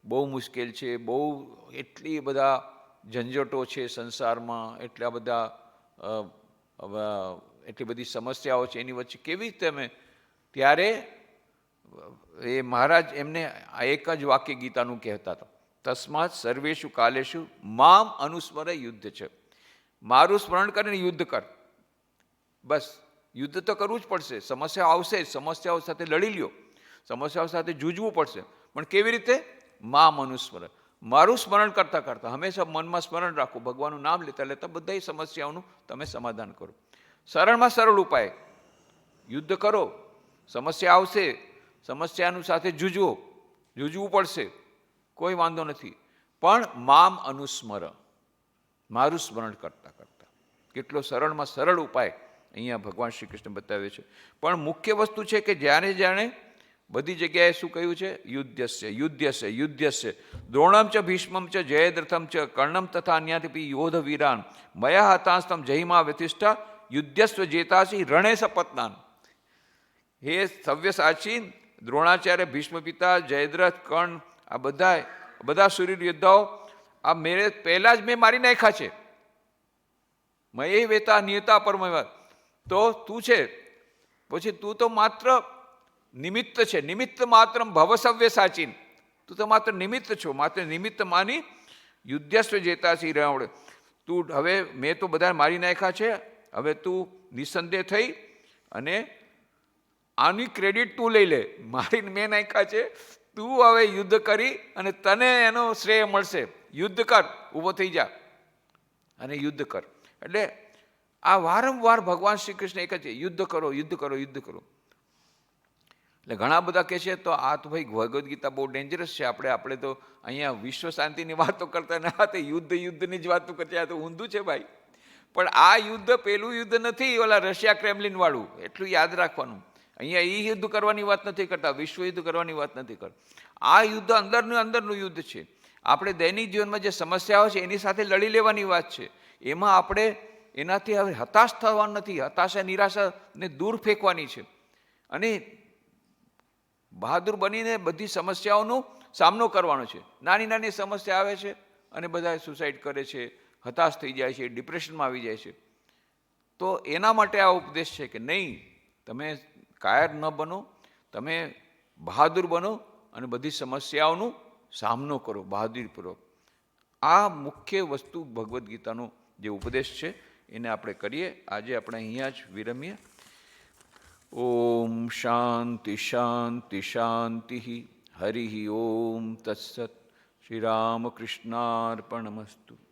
બહુ મુશ્કેલ છે, બહુ એટલી બધા ઝંઝટો છે સંસારમાં, એટલા બધા એટલી બધી સમસ્યાઓ છે, એની વચ્ચે કેવી રીતે અમે. ત્યારે એ મહારાજ એમને આ એક જ વાક્ય ગીતાનું કહેતા હતા, તસ્માત સર્વેષુ કાલેષુ મામ અનુસ્મરે યુદ્ધ છે. મારું સ્મરણ કરીને યુદ્ધ કર. બસ યુદ્ધ તો કરવું જ પડશે, સમસ્યાઓ આવશે, સમસ્યાઓ સાથે લડી લ્યો, સમસ્યાઓ સાથે જૂજવું પડશે, પણ કેવી રીતે? મામ અનુસ્મર, મારું સ્મરણ કરતાં કરતાં હંમેશા મનમાં સ્મરણ રાખો, ભગવાનનું નામ લેતા લેતા બધા સમસ્યાઓનું તમે સમાધાન કરો. સરળમાં સરળ ઉપાય, યુદ્ધ કરો. સમસ્યા આવશે, સમસ્યાનું સાથે જૂજવું પડશે, કોઈ વાંધો નથી, પણ મામ અનુસ્મર, મારું સ્મરણ કરતાં કરતાં. કેટલો સરળમાં સરળ ઉપાય અહીંયા ભગવાન શ્રી કૃષ્ણ બતાવે છે. પણ મુખ્ય વસ્તુ છે કે જાણે બધી જગ્યાએ શું કહ્યું છે? યુદ્ધસ્ય દ્રોણમ ચ ભીષ્મમ ચ જયદ્રથમ ચ કર્ણમ તથા અન્યાથી યોધ વીરાન મયા હતાસ્તમ જહિમા વ્યતિષ્ઠા યુદ્ધસ્વ જેતાસી રણે સપત્નાન. હે સવ્યસાચી, દ્રોણાચાર્ય, ભીષ્મ પિતા, જયદ્રથ, કર્ણ, આ બધા સૂર્ય યોદ્ધાઓ આ મેરે પહેલાં જ મેં મારી નાખ્યા છે. મયે વેતા નિયતા પરમવા. તો તું છે પછી તું તો માત્ર નિમિત્ત છે, નિમિત્ત માત્ર ભવસવ્ય સાચીન, તું તો માત્ર નિમિત્ત છો, માત્ર નિમિત્ત માની યુદ્ધસ્વ જેતાસી રાવણ. તું હવે મેં તો બધા મારી નાખ્યા છે, હવે તું નિસંદેહ થઈ અને આની ક્રેડિટ તું લઈ લે. મારીને મેં નાખ્યા છે, તું હવે યુદ્ધ કરી અને તને એનો શ્રેય મળશે. યુદ્ધ કર, ઊભો થઈ જા અને યુદ્ધ કર. એટલે આ વારંવાર ભગવાન શ્રી કૃષ્ણ એક જ છે, યુદ્ધ કરો, યુદ્ધ કરો, યુદ્ધ કરો. એટલે ઘણા બધા કહે છે તો આ તો ભાઈ ભગવદ્ ગીતા બહુ ડેન્જરસ છે, આપણે તો અહીંયા વિશ્વ શાંતિની વાતો કરતા ને આ તો યુદ્ધની જ વાતો કરતા, આ તો ઊંધું છે ભાઈ. પણ આ યુદ્ધ પેલું યુદ્ધ નથી, ઓલા રશિયા ક્રેમલિન વાળું, એટલું યાદ રાખવાનું. અહીંયા એ યુદ્ધ કરવાની વાત નથી કરતા, વિશ્વ યુદ્ધ કરવાની વાત નથી કરતા. આ યુદ્ધ અંદરનું યુદ્ધ છે. આપણે દૈનિક જીવનમાં જે સમસ્યાઓ છે એની સાથે લડી લેવાની વાત છે. એમાં આપણે એનાથી હવે હતાશ થવાનું નથી, હતાશા નિરાશાને દૂર ફેંકવાની છે અને બહાદુર બનીને બધી સમસ્યાઓનો સામનો કરવાનો છે. નાની નાની સમસ્યા આવે છે અને બધા સુસાઇડ કરે છે, હતાશ થઈ જાય છે, ડિપ્રેશનમાં આવી જાય છે. તો એના માટે આ ઉપદેશ છે કે નહીં, તમે કાયર ન બનો, તમે બહાદુર બનો અને બધી સમસ્યાઓનો સામનો કરો બહાદુરીપૂર્વક. આ મુખ્ય વસ્તુ ભગવદ્ ગીતાનો જે ઉપદેશ છે એને આપણે કરીએ. આજે આપણે અહીંયા જ વિરમીએ. ઓમ શાંતિ શાંતિ શાંતિ. હરિ ઓમ તત્સત. શ્રી રામકૃષ્ણાર્પણમસ્તુ.